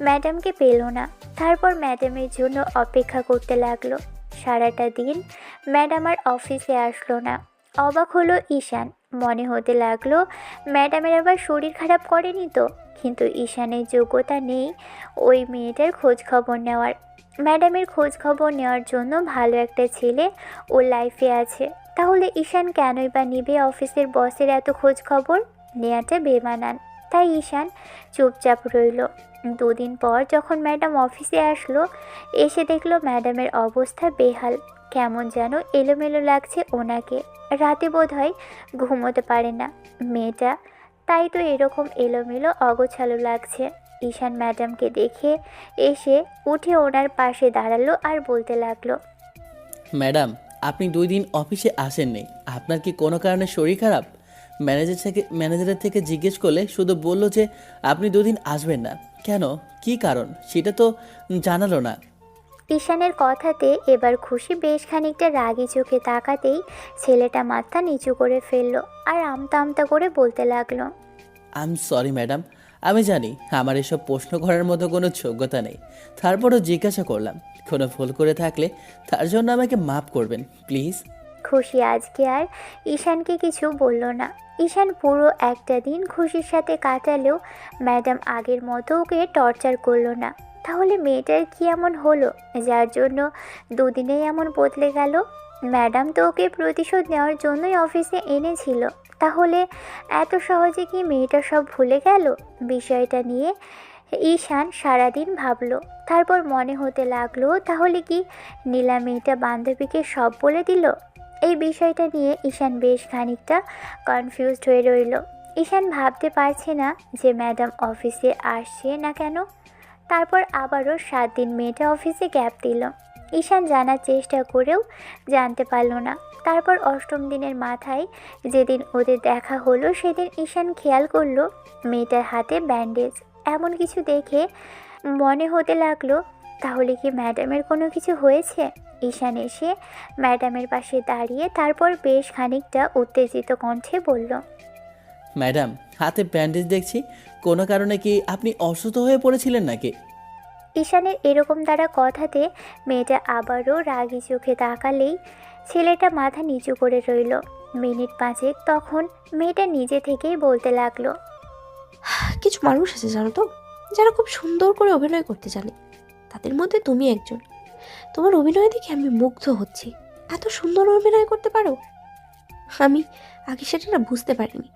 ম্যাডামকে পেল না। তারপর ম্যাডামের জন্য অপেক্ষা করতে লাগলো। সারাটা দিন ম্যাডাম আর অফিসে আসলো না। অবাক হলো ঈশান। মনে হতে লাগলো ম্যাডামের আবার শরীর খারাপ করেনি তো। কিন্তু ঈশানের যোগ্যতা নেই ওই মেয়েটার খোঁজ খবর নেওয়ার। ম্যাডামের খোঁজ খবর নেওয়ার জন্য ভালো একটা ছেলে ওর লাইফে আছে। তাহলে ঈশান কেনই বা নিবে অফিসের বসের এত খোঁজ খবর? নেওয়াটা বেমানান। তাই ঈশান চুপচাপ রইল। দুদিন পর যখন ম্যাডাম অফিসে আসলো, এসে দেখলো ম্যাডামের অবস্থা বেহাল। কেমন যেন এলোমেলো লাগছে ওনাকে। রাতে বোধহয় ঘুমোতে পারে না মেয়েটা, তাই তো এরকম এলোমেলো অগোছালো লাগছে। ঈশান ম্যাডামকে দেখে এসে উঠে ওনার পাশে দাঁড়ালো আর বলতে লাগলো, ম্যাডাম, আপনি 2 দিন অফিসে আসেননি, আপনার কি কোনো কারণে শরীর খারাপ? ম্যানেজারের থেকে জিজ্ঞেস করলে শুধু বলল যে আপনি 2 দিন আসবেন না, কেন, কি কারণ সেটা তো জানালো না। ঈশানের কথাতে এবার খুশি বেশ খানিকটা রাগী চোখে তাকাতেই ছেলেটা মাথা নিচু করে ফেললো আর আমতা আমতা করে বলতে লাগলো। আই এম সরি ম্যাডাম, আমি জানি আমার এসব প্রশ্ন করার মতো কোনো যোগ্যতা নেই, তারপরও জিজ্ঞাসা করলাম। কোনো ভুল করে থাকলে তার জন্য আমাকে মাফ করবেন প্লিজ। খুশি আজকে আর ঈশানকে কিছু বলল না। ঈশান পুরো একটা দিন খুশির সাথে কাটালেও ম্যাডাম আগের মতো ওকে টর্চার করলো না। তাহলে মেয়েটার কি এমন হলো যার জন্য দুদিনেই এমন বদলে গেল? ম্যাডাম তো ওকে প্রতিশোধ নেওয়ার জন্যই অফিসে এনেছিল, তাহলে এত সহজে কি মেয়েটা সব ভুলে গেল? বিষয়টা নিয়ে ঈশান সারাদিন ভাবলো। তারপর মনে হতে লাগলো তাহলে কি নীলা মেয়েটা বান্ধবীকে সব বলে দিল? এই বিষয়টা নিয়ে ঈশান বেশ খানিকটা কনফিউজড হয়ে রইল। ঈশান ভাবতে পারছে না যে ম্যাডাম অফিসে আসছে না কেন। তারপর আবারও 7 দিন মেয়েটা অফিসে গ্যাপ দিল। ঈশান জানার চেষ্টা করেও জানতে পারল না। তারপর 8ম দিনের মাথায় যেদিন ওদের দেখা হলো সেদিন ঈশান খেয়াল করলো মেয়েটার হাতে ব্যান্ডেজ। এমন কিছু দেখে মনে হতে লাগলো তাহলে কি ম্যাডামের কোনো কিছু হয়েছে? ঈশান এসে ম্যাডামের পাশে দাঁড়িয়ে তারপর বেশ খানিকটা উত্তেজিত কণ্ঠে বলল, ম্যাডাম, হাতে ব্যান্ডেজ দেখছি, কোনো কারণে কি আপনি অসুস্থ হয়ে পড়েছিলেন নাকি? ঈশানের এরকম দ্বারা কথাতে মেয়েটা আবারও রাগী চোখে তাকালেই ছেলেটা মাথা নিচু করে রইল। মিনিট 5 তখন মেয়েটা নিজে থেকেই বলতে লাগলো, কিছু মানুষ আছে জানো তো, যারা খুব সুন্দর করে অভিনয় করতে জানে। তাদের মধ্যে তুমি একজন। তোমার অভিনয় দেখে আমি মুগ্ধ হচ্ছি। এত সুন্দর অভিনয় করতে পারো। আমি আগে সেটা না বুঝতে পারিনি।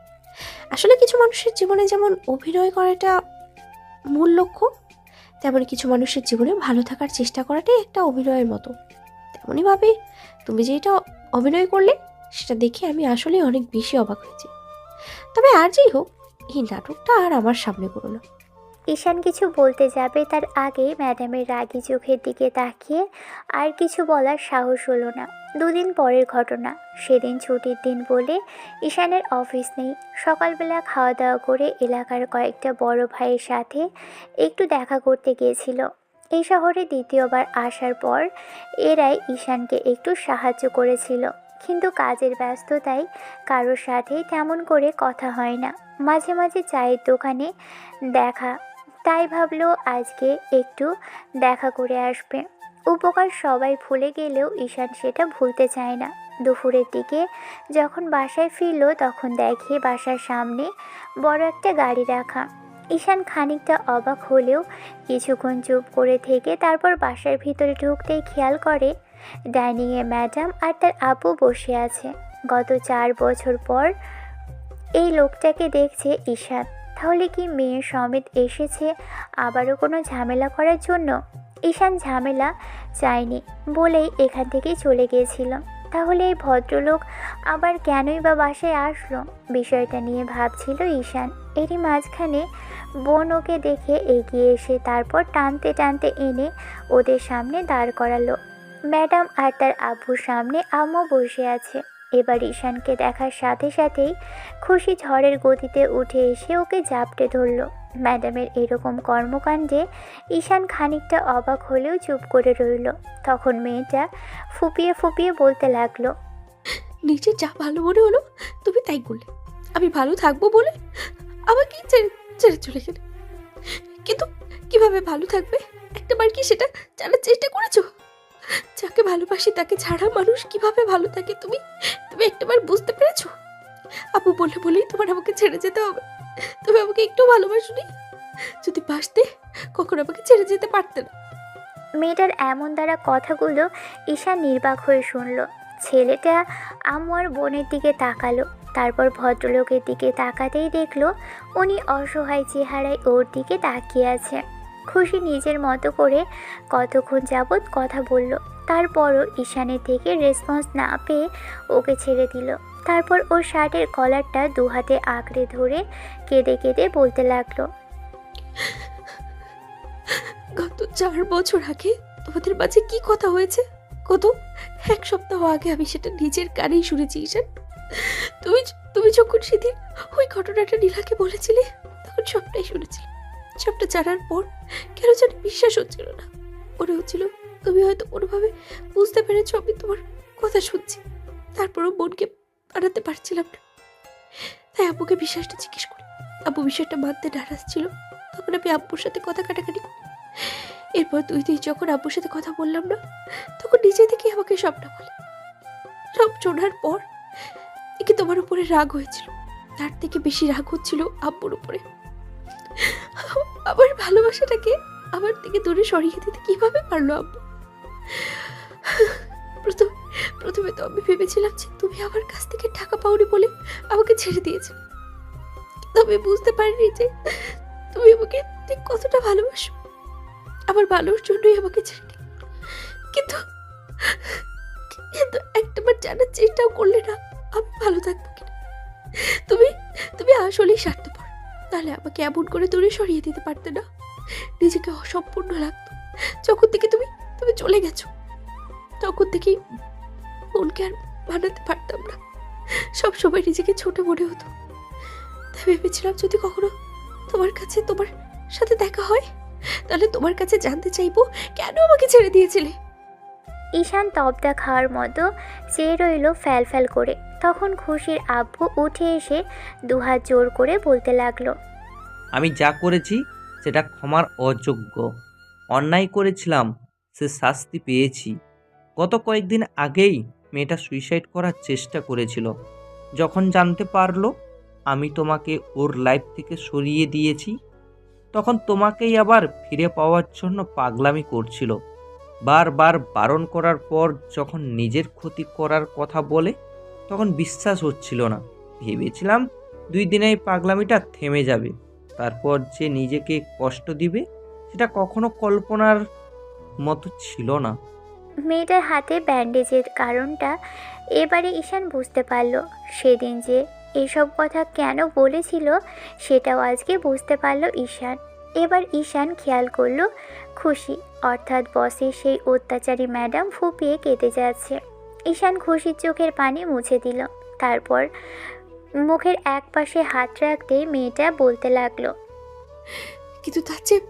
আসলে কিছু মানুষের জীবনে যেমন অভিনয় করাটা মূল লক্ষ্য, তেমনি কিছু মানুষের জীবনে ভালো থাকার চেষ্টা করাটাই একটা অভিনয়ের মতো। তেমনইভাবে তুমি যে এটা অভিনয় করলে সেটা দেখে আমি আসলে অনেক বেশি অবাক হয়েছি। তবে আর যেই হোক, এই নাটকটা আর আমার সামনে করো না। ঈশান কিছু বলতে যাবে তার আগেই ম্যাডামের রাগী চোখের দিকে তাকিয়ে আর কিছু বলার সাহস হলো না। 2 দিন পরের ঘটনা। সেদিন ছুটির দিন বলে ঈশানের অফিস নেই। সকালবেলা খাওয়া দাওয়া করে এলাকার কয়েকটা বড় ভাইয়ের সাথে একটু দেখা করতে গিয়েছিল। এই শহরে দ্বিতীয়বার আসার পর এরাই ঈশানকে একটু সাহায্য করেছিল, কিন্তু কাজের ব্যস্ততায় কারোর সাথেই তেমন করে কথা হয় না। মাঝে মাঝে চায়ের দোকানে দেখা, তাই ভাবলো আজকে একটু দেখা করে আসবে। উপকার সবাই ভুলে গেলেও ঈশান সেটা ভুলতে চায় না। দুপুরের দিকে যখন বাসায় ফিরল তখন দেখে বাসার সামনে বড় একটা গাড়ি রাখা। ঈশান খানিকটা অবাক হলেও কিছুক্ষণ চুপ করে থেকে তারপর বাসার ভিতরে ঢুকতেই খেয়াল করে ডাইনিংয়ে ম্যাডাম আর তার আপু বসে আছে। গত 4 বছর পর এই লোকটাকে দেখছে ঈশান। তাহলে কি মেয়ে সমেত এসেছে আবারও কোনো ঝামেলা করার জন্য? ঈশান ঝামেলা চায়নি বলেই এখান থেকেই চলে গিয়েছিল। তাহলে এই ভদ্রলোক আবার কেনই বা বাসায় আসলো? বিষয়টা নিয়ে ভাবছিল ঈশান। এরই মাঝখানে বোন ওকে দেখে এগিয়ে এসে তারপর টানতে টানতে এনে ওদের সামনে দাঁড় করালো। ম্যাডাম আর তার আব্বুর সামনে আম্মু বসে আছে। এবার ঈশানকে দেখার সাথে সাথেই খুশি ঝড়ের গতিতে উঠে এসে ওকে জাপটে ধরল। ম্যাডামের এরকম কর্মকাণ্ডে ঈশান খানিকটা অবাক হলেও চুপ করে রইল। তখন মেয়েটা ফুপিয়ে ফুপিয়ে বলতে লাগলো, নিজের যা ভালো মনে হলো তুমি তাই করলে। আমি ভালো থাকবো বলে আমাকে ছেড়ে ছেড়ে চলে গেলে, কিন্তু কিভাবে ভালো থাকবে একটাবার কি সেটা জানার চেষ্টা করেছো? যাকে ভালোবাসি তাকে ছাড়া মানুষ কিভাবে ভালো থাকে তুমি তুমি একটাবার বুঝতে পেরেছো? আপু বলে বলেই তোমার আমাকে ছেড়ে যেতে হবে? তুমি আমাকে একটু ভালোবাসোনি? যদি বাসতে কখন আমাকে ছেড়ে যেতে পারতে না। মেয়েটার এমন দ্বারা কথাগুলো ঈশান নির্বাক হয়ে শুনল। ছেলেটা আম্মু আর বোনের দিকে তাকালো। তারপর ভদ্রলোকের দিকে তাকাতেই দেখলো উনি অসহায় চেহারায় ওর দিকে তাকিয়ে আছে। খুশি নিজের মতো করে কতক্ষণ যাবৎ কথা বলল। তারপরও ঈশানের থেকে রেসপন্স না পেয়ে ওকে ছেড়ে দিল। তারপর ওর শার্টের কলারটা 2 হাতে আঁকড়ে ধরে কেঁদে কেঁদে বলতে লাগলো, গত 4 বছর আগে তোমাদের মাঝে কি কথা হয়েছে? গত 1 সপ্তাহ আগে আমি সেটা নিজের কানেই শুনেছি ঈশান। তুমি যখন সেদিন ওই ঘটনাটা নীলাকে বলেছিলে তখন সবটাই শুনেছিলাম। সবটা জানার পর কেন জানি বিশ্বাস হচ্ছিল না। মনে হচ্ছিল তুমি হয়তো কোনোভাবে বুঝতে পেরেছো আমি তোমার কথা শুনছি। তারপরও মনকে আনাতে পারছিলাম না, তাই আব্বুকে বিশ্বাসটা জিজ্ঞেস করি। আব্বু বিষয়টা মানতে নারাজ ছিল। তখন আমি আব্বুর সাথে কথা কাটাকাটি করি। এরপর 2 দিন যখন আব্বুর সাথে কথা বললাম না, তখন নিজে থেকে আমাকে সবটা বলে। সব শোনার পর একে তোমার উপরে রাগ হয়েছিল, তার থেকে বেশি রাগ হচ্ছিল আব্বুর উপরে। আমার ভালোবাসাটাকে আমার থেকে দূরে সরিয়ে দিতে কিভাবে পারলো আব্বু? প্রথমে তো আমি ভেবেছিলাম যে তুমি আমার কাছ থেকে টাকা পাওনি বলে আমাকে ছেড়ে দিয়েছো। আমি বুঝতে পারিনি যে তুমি আমাকে ঠিক কতটা ভালোবাসো। আমার ভালোর জন্যই আমাকে ছেড়ে দিলে। কিন্তু কিন্তু একটাবার জানার চেষ্টাও করলে না আমি ভালো থাকবো কিনা। তুমি আসলেই স্বার্থপর, তাহলে আমাকে এমন করে দূরে সরিয়ে দিতে পারতে না? নিজেকে অসম্পূর্ণ লাগতো যখন থেকে তুমি চলে গেছো। তখন থেকেই মনকে আর বানাতে পারতাম না, সবসময় নিজেকে ছোট মনে হতো। তাই ভেবেছিলাম যদি কখনো তোমার সাথে দেখা হয়, তাহলে তোমার কাছে জানতে চাইবো কেন আমাকে ছেড়ে দিয়েছিলে। ঈশান তবদা খাওয়ার মতো চেয়ে রইল ফ্যাল ফ্যাল করে। তখন খুশির আব্বু উঠে এসে দুহাত জোর করে বলতে লাগলো, আমি যা করেছি সেটা ক্ষমার অযোগ্য। অন্যায় করেছিলাম, সে শাস্তি পেয়েছি। গত কয়েকদিন আগেই মেয়েটা সুইসাইড করার চেষ্টা করেছিল। যখন জানতে পারলো আমি তোমাকে ওর লাইফ থেকে সরিয়ে দিয়েছি, তখন তোমাকেই আবার ফিরে পাওয়ার জন্য পাগলামি করছিল। বারবার বারণ করার পর যখন নিজের ক্ষতি করার কথা বলে, তখন বিশ্বাস হচ্ছিল না। ভেবেছিলাম 2 দিনে এই পাগলামিটা থেমে যাবে, তারপর যে নিজেকে কষ্ট দিবে সেটা কখনো কল্পনার মতো ছিল না। মেয়েটার হাতে ব্যান্ডেজের কারণটা এবারে ঈশান বুঝতে পারল। সেদিন যে এসব কথা কেন বলেছিল সেটাও আজকে বুঝতে পারল ঈশান। এবার ঈশান খেয়াল করলো খুশি অর্থাৎ বসের সেই অত্যাচারী ম্যাডাম ফুপিয়ে কেঁদে যাচ্ছে। ঈশান খুশির চোখের পানি মুছে দিল, তারপর মুখের এক পাশে হাত রাখতে মেয়েটা বলতে লাগলো, কিন্তু তার চেয়ে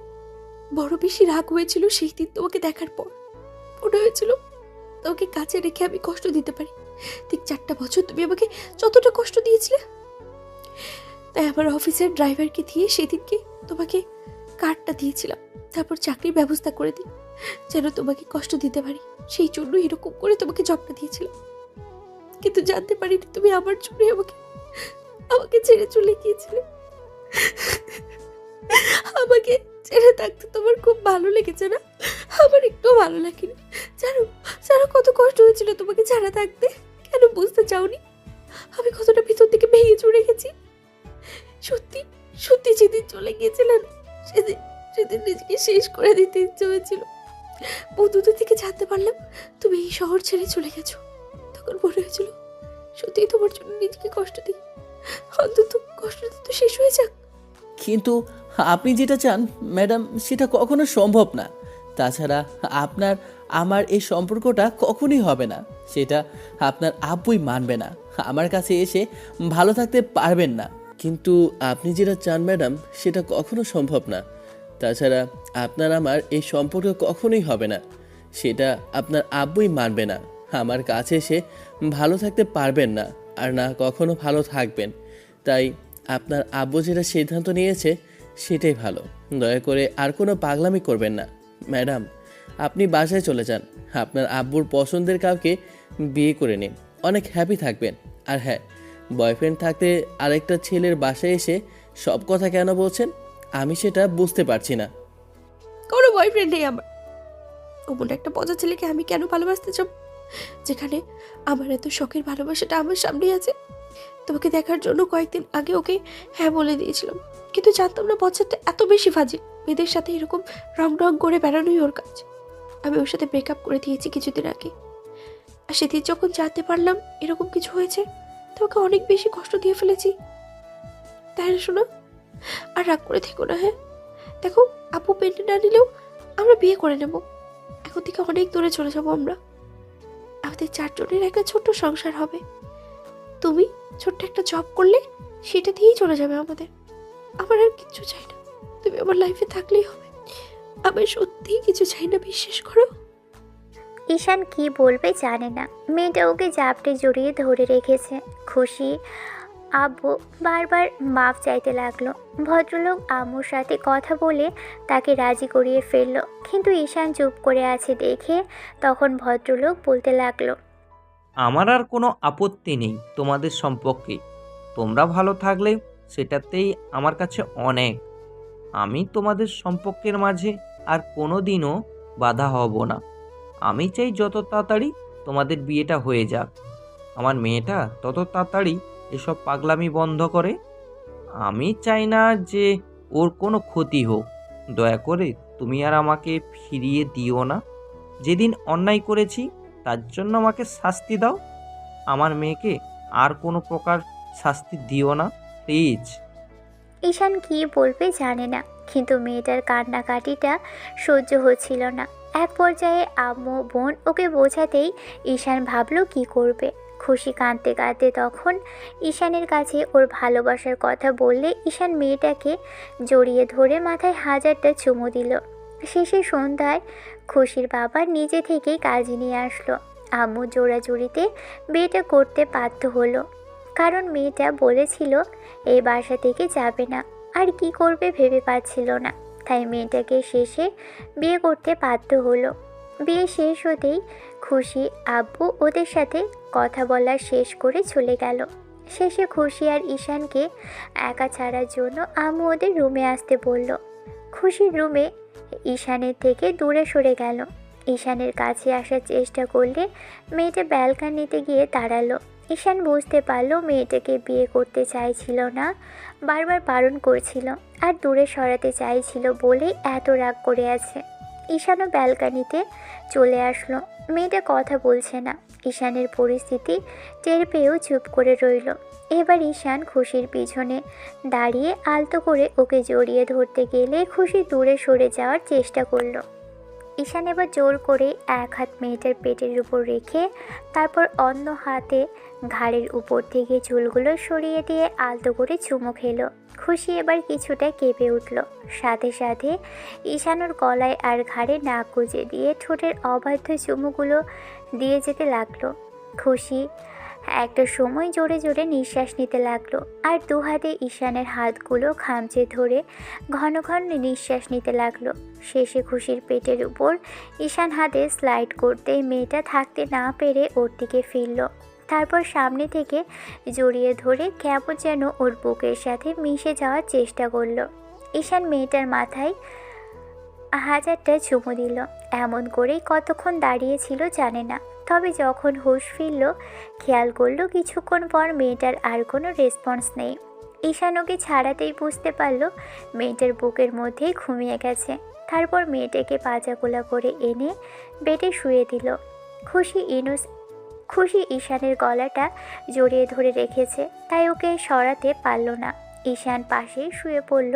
বড় বেশি রাগ হয়েছিল সেই দিন তোমাকে দেখার পর। মনে হয়েছিল তোমাকে কাছে রেখে আমি কষ্ট দিতে পারি। ঠিক 4টা বছর তুমি আমাকে যতটা কষ্ট দিয়েছিলে, তাই আমার অফিসের ড্রাইভারকে দিয়ে সেদিনকে তোমাকে কার্ডটা দিয়েছিলাম। তারপর চাকরির ব্যবস্থা করে দিই যেন তোমাকে কষ্ট দিতে পারি। সেই জন্য এরকম করে তোমাকে জবটা দিয়েছিলাম। কিন্তু জানতে পারিনি তুমি আমার জন্য আমাকে ছেড়ে চলে গিয়েছিলে। আমাকে ছেড়ে থাকতে তোমার খুব ভালো লেগেছে না? আমার একটু ভালো লাগেনি। জানো কত কষ্ট হয়েছিল তোমাকে ছাড়া থাকতে। কেন বুঝতে চাওনি আমি কতটা ভিতর থেকে ভেঙে চড়ে গেছি? সত্যি সত্যি যেদিন চলে গিয়েছিলেন সেদিন নিজেকে শেষ করে দিতে ইচ্ছে হয়েছিল। বন্ধুদের থেকে জানতে পারলাম তুমি এই শহর ছেড়ে চলে গেছো। তখন মনে হয়েছিল সত্যিই তোমার জন্য নিজেকে কষ্ট দিই, অন্তত কষ্টটা তো শেষ হয়ে যাক। কিন্তু আপনি যেটা চান ম্যাডাম সেটা কখনো সম্ভব না। তাছাড়া আমার এই সম্পর্কটা কখনোই হবে না। সেটা আপনার আব্বুই মানবে না। আমার কাছে এসে ভালো থাকতে পারবেন না। কিন্তু আপনি যেটা চান ম্যাডাম সেটা কখনো সম্ভব না। তাছাড়া আমার এই সম্পর্ক কখনোই হবে না। সেটা আপনার আব্বুই মানবে না। আমার কাছে এসে ভালো থাকতে পারবেন না, আর না কখনো ভালো থাকবেন। তাই আপনার আব্বু যেটা সিদ্ধান্ত নিয়েছে সেটাই ভালো। দয়া করে আর কোনো পাগলামি করবেন না ম্যাডাম। আপনি বাসায় চলে যান, আপনার আব্বুর পছন্দের কাউকে বিয়ে করে নিন, অনেক হ্যাপি থাকবেন। আর হ্যাঁ, বয়ফ্রেন্ড থাকতে আরেকটা ছেলের বাসায় এসে সব কথা কেন বলছেন আমি সেটা বুঝতে পারছি না। কোনো বয়ফ্রেন্ড নেই আমার। ওমন একটা পচা ছেলেকে আমি কেন ভালোবাসতে চাব, যেখানে আমার এত শখের ভালোবাসাটা আমার সামনেই আছে। তোমাকে দেখার জন্য কয়েকদিন আগে ওকে হ্যাঁ বলে দিয়েছিলাম, কিন্তু জানতাম না পচারটা এত বেশি ফাজিল। মেয়েদের সাথে এরকম রং করে বেড়ানোই ওর কাজ। আমি ওর সাথে ব্রেকআপ করে দিয়েছি কিছুদিন আগে। আর সেদিন যখন জানতে পারলাম এরকম কিছু হয়েছে, তোমাকে অনেক বেশি কষ্ট দিয়ে ফেলেছি। তাই না শোনো, আর রাগ করে থেকো না। হ্যাঁ দেখো, আপু পেন্টে না নিলেও আমরা বিয়ে করে নেব। এখন থেকে অনেক দূরে চলে যাবো আমরা। আমাদের 4 জনের একটা ছোট্ট সংসার হবে। তুমি ছোট্ট একটা জব করলে সেটা দিয়েই চলে যাবে আমাদের। আমার আর কিচ্ছু চাই না। তুমি আমার লাইফে থাকলেই হবে। আমি সত্যিই কিছু চাই না, বিশ্বাস করো। ঈশান কি বলবে জানে না। মেয়েটা ওকে জাপটে জড়িয়ে ধরে রেখেছে। খুশি আব্বু বারবার মাফ চাইতে লাগলো। ভদ্রলোক আম্মুর সাথে কথা বলে তাকে রাজি করিয়ে ফেললো, কিন্তু ঈশান চুপ করে আছে দেখে তখন ভদ্রলোক বলতে লাগলো, আমার আর কোনো আপত্তি নেই তোমাদের সম্পর্কে। তোমরা ভালো থাকলে সেটাতেই আমার কাছে অনেক। আমি তোমাদের সম্পর্কের মাঝে আর কোনো দিনও বাধা হব না। আমি চাই যত তাড়াতাড়ি তোমাদের বিয়েটা হয়ে যাক। আমার মেয়েটা তত তাড়াতাড়ি এসব পাগলামি বন্ধ করে। আমি চাই না যে ওর কোনো ক্ষতি হোক। দয়া করে তুমি আর আমাকে ফিরিয়ে দিও না। যেদিন অন্যায় করেছি তার জন্য আমাকে শাস্তি দাও। আমার মেয়েকে আর কোনো প্রকার শাস্তি দিও না, প্লিজ। ঈশান কি বলবে জানে না, কিন্তু মেয়েটার কান্নাকাটিটা সহ্য হচ্ছিল না। এক পর্যায়ে আম্মু বোন ওকে বোঝাতেই ঈশান ভাবলো কি করবে। খুশি কাঁদতে কাঁদতে তখন ঈশানের কাছে ওর ভালোবাসার কথা বললে ঈশান মেয়েটাকে জড়িয়ে ধরে মাথায় 1000টা চুমু দিল। শেষে সন্ধ্যায় খুশির বাবা নিজে থেকেই কাজে নিয়ে আসলো। আম্মু জোড়াজুড়িতে বিয়েটা করতে বাধ্য হলো, কারণ মেয়েটা বলেছিল এই বাসা থেকে যাবে না। আর কি করবে ভেবে পাচ্ছিল না, তাই মেয়েটাকে শেষে বিয়ে করতে বাধ্য হলো। বিয়ে শেষ হতেই খুশি আব্বু ওদের সাথে কথা বলা শেষ করে চলে গেল। শেষে খুশি আর ঈশানকে একা ছাড়ার জন্য আম্মু ওদের রুমে আসতে বলল। খুশির রুমে ঈশানের থেকে দূরে সরে গেল। ঈশানের কাছে আসার চেষ্টা করলে মেয়েটা ব্যালকানিতে গিয়ে দাঁড়ালো। ঈশান বুঝতে পারলো মেয়েটাকে বিয়ে করতে চাইছিল না, বারবার বারণ করছিল আর দূরে সরাতে চাইছিল বলেই এত রাগ করে আছে। ঈশানও ব্যালকানিতে চলে আসলো। মেয়েটা কথা বলছে না। ঈশানের পরিস্থিতি টের পেয়েও চুপ করে রইল। এবার ঈশান খুশির পিছনে দাঁড়িয়ে আলতো করে ওকে জড়িয়ে ধরতে গেলে খুশি দূরে সরে যাওয়ার চেষ্টা করলো। ঈশান এবার জোর করে এক হাত মেয়েটার পেটের উপর রেখে তারপর অন্য হাতে ঘাড়ের উপর থেকে চুলগুলো সরিয়ে দিয়ে আলতো করে চুমু খেলো। খুশি এবার কিছুটা কেঁপে উঠল। সাথে সাথে ঈশান ওর গলায় আর ঘাড়ে নাক গুজে দিয়ে ঠোঁটের অবাধ্য চুমুগুলো দিয়ে যেতে লাগলো। খুশি একটা সময় জোরে জোরে নিঃশ্বাস নিতে লাগলো আর দু হাতে ঈশানের হাতগুলো খামচে ধরে ঘন ঘন নিঃশ্বাস নিতে লাগলো। শেষে খুশির পেটের উপর ঈশান হাতে স্লাইড করতেই মেয়েটা থাকতে না পেরে ওর দিকে ফিরল। তারপর সামনে থেকে জড়িয়ে ধরে কেমন যেন ওর বুকের সাথে মিশে যাওয়ার চেষ্টা করলো। ঈশান মেয়েটার মাথায় 1000টা চুমু দিল। এমন করেই কতক্ষণ দাঁড়িয়েছিল জানে না। তবে যখন হুঁশ ফিরল খেয়াল করলো কিছুক্ষণ পর মেয়েটার আর কোনো রেসপন্স নেই। ঈশান ওকে ছাড়াতেই বুঝতে পারলো মেয়েটার বুকের মধ্যেই ঘুমিয়ে গেছে। তারপর মেয়েটাকে পাজাকোলা করে এনে বেডে শুয়ে দিল। খুশি ঈশানের গলাটা জড়িয়ে ধরে রেখেছে, তাই ওকে সরাতে পারল না। ঈশান পাশেই শুয়ে পড়ল।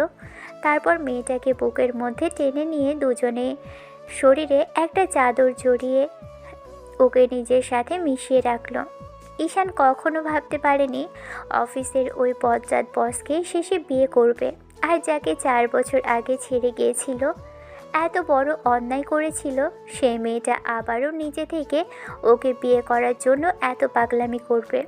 তারপর মেয়েটাকে বুকের মধ্যে টেনে নিয়ে দুজনে শরীরে একটা চাদর জড়িয়ে ওকে নিজের সাথে মিশিয়ে রাখলো। ঈশান কখনো ভাবতে পারেনি অফিসের ওই বজ্জাত বসকে শেষে বিয়ে করবে, আর যাকে 4 বছর আগে ছেড়ে গিয়েছিল, এত বড় অন্যায় করেছিল, সেই মেয়েটা আবারও নিজে থেকে ওকে বিয়ে করার জন্য এত পাগলামি করবে।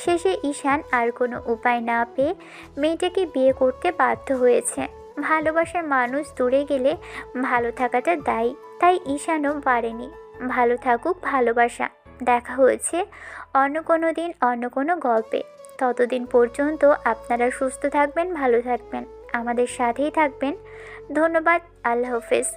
শেষে ঈশান আর কোনো উপায় না পেয়ে মেয়েটাকে বিয়ে করতে বাধ্য হয়েছে। ভালোবাসার মানুষ দূরে গেলে ভালো থাকাটা দায়ী, তাই ঈশানও পারেনি। ভালো থাকুক ভালোবাসা। দেখা হয়েছে অন্য কোনো দিন অন্য কোনো গল্পে। ততদিন পর্যন্ত আপনারা সুস্থ থাকবেন, ভালো থাকবেন, আমাদের সাথেই থাকবেন। ধন্যবাদ। আল্লাহ হাফেজ।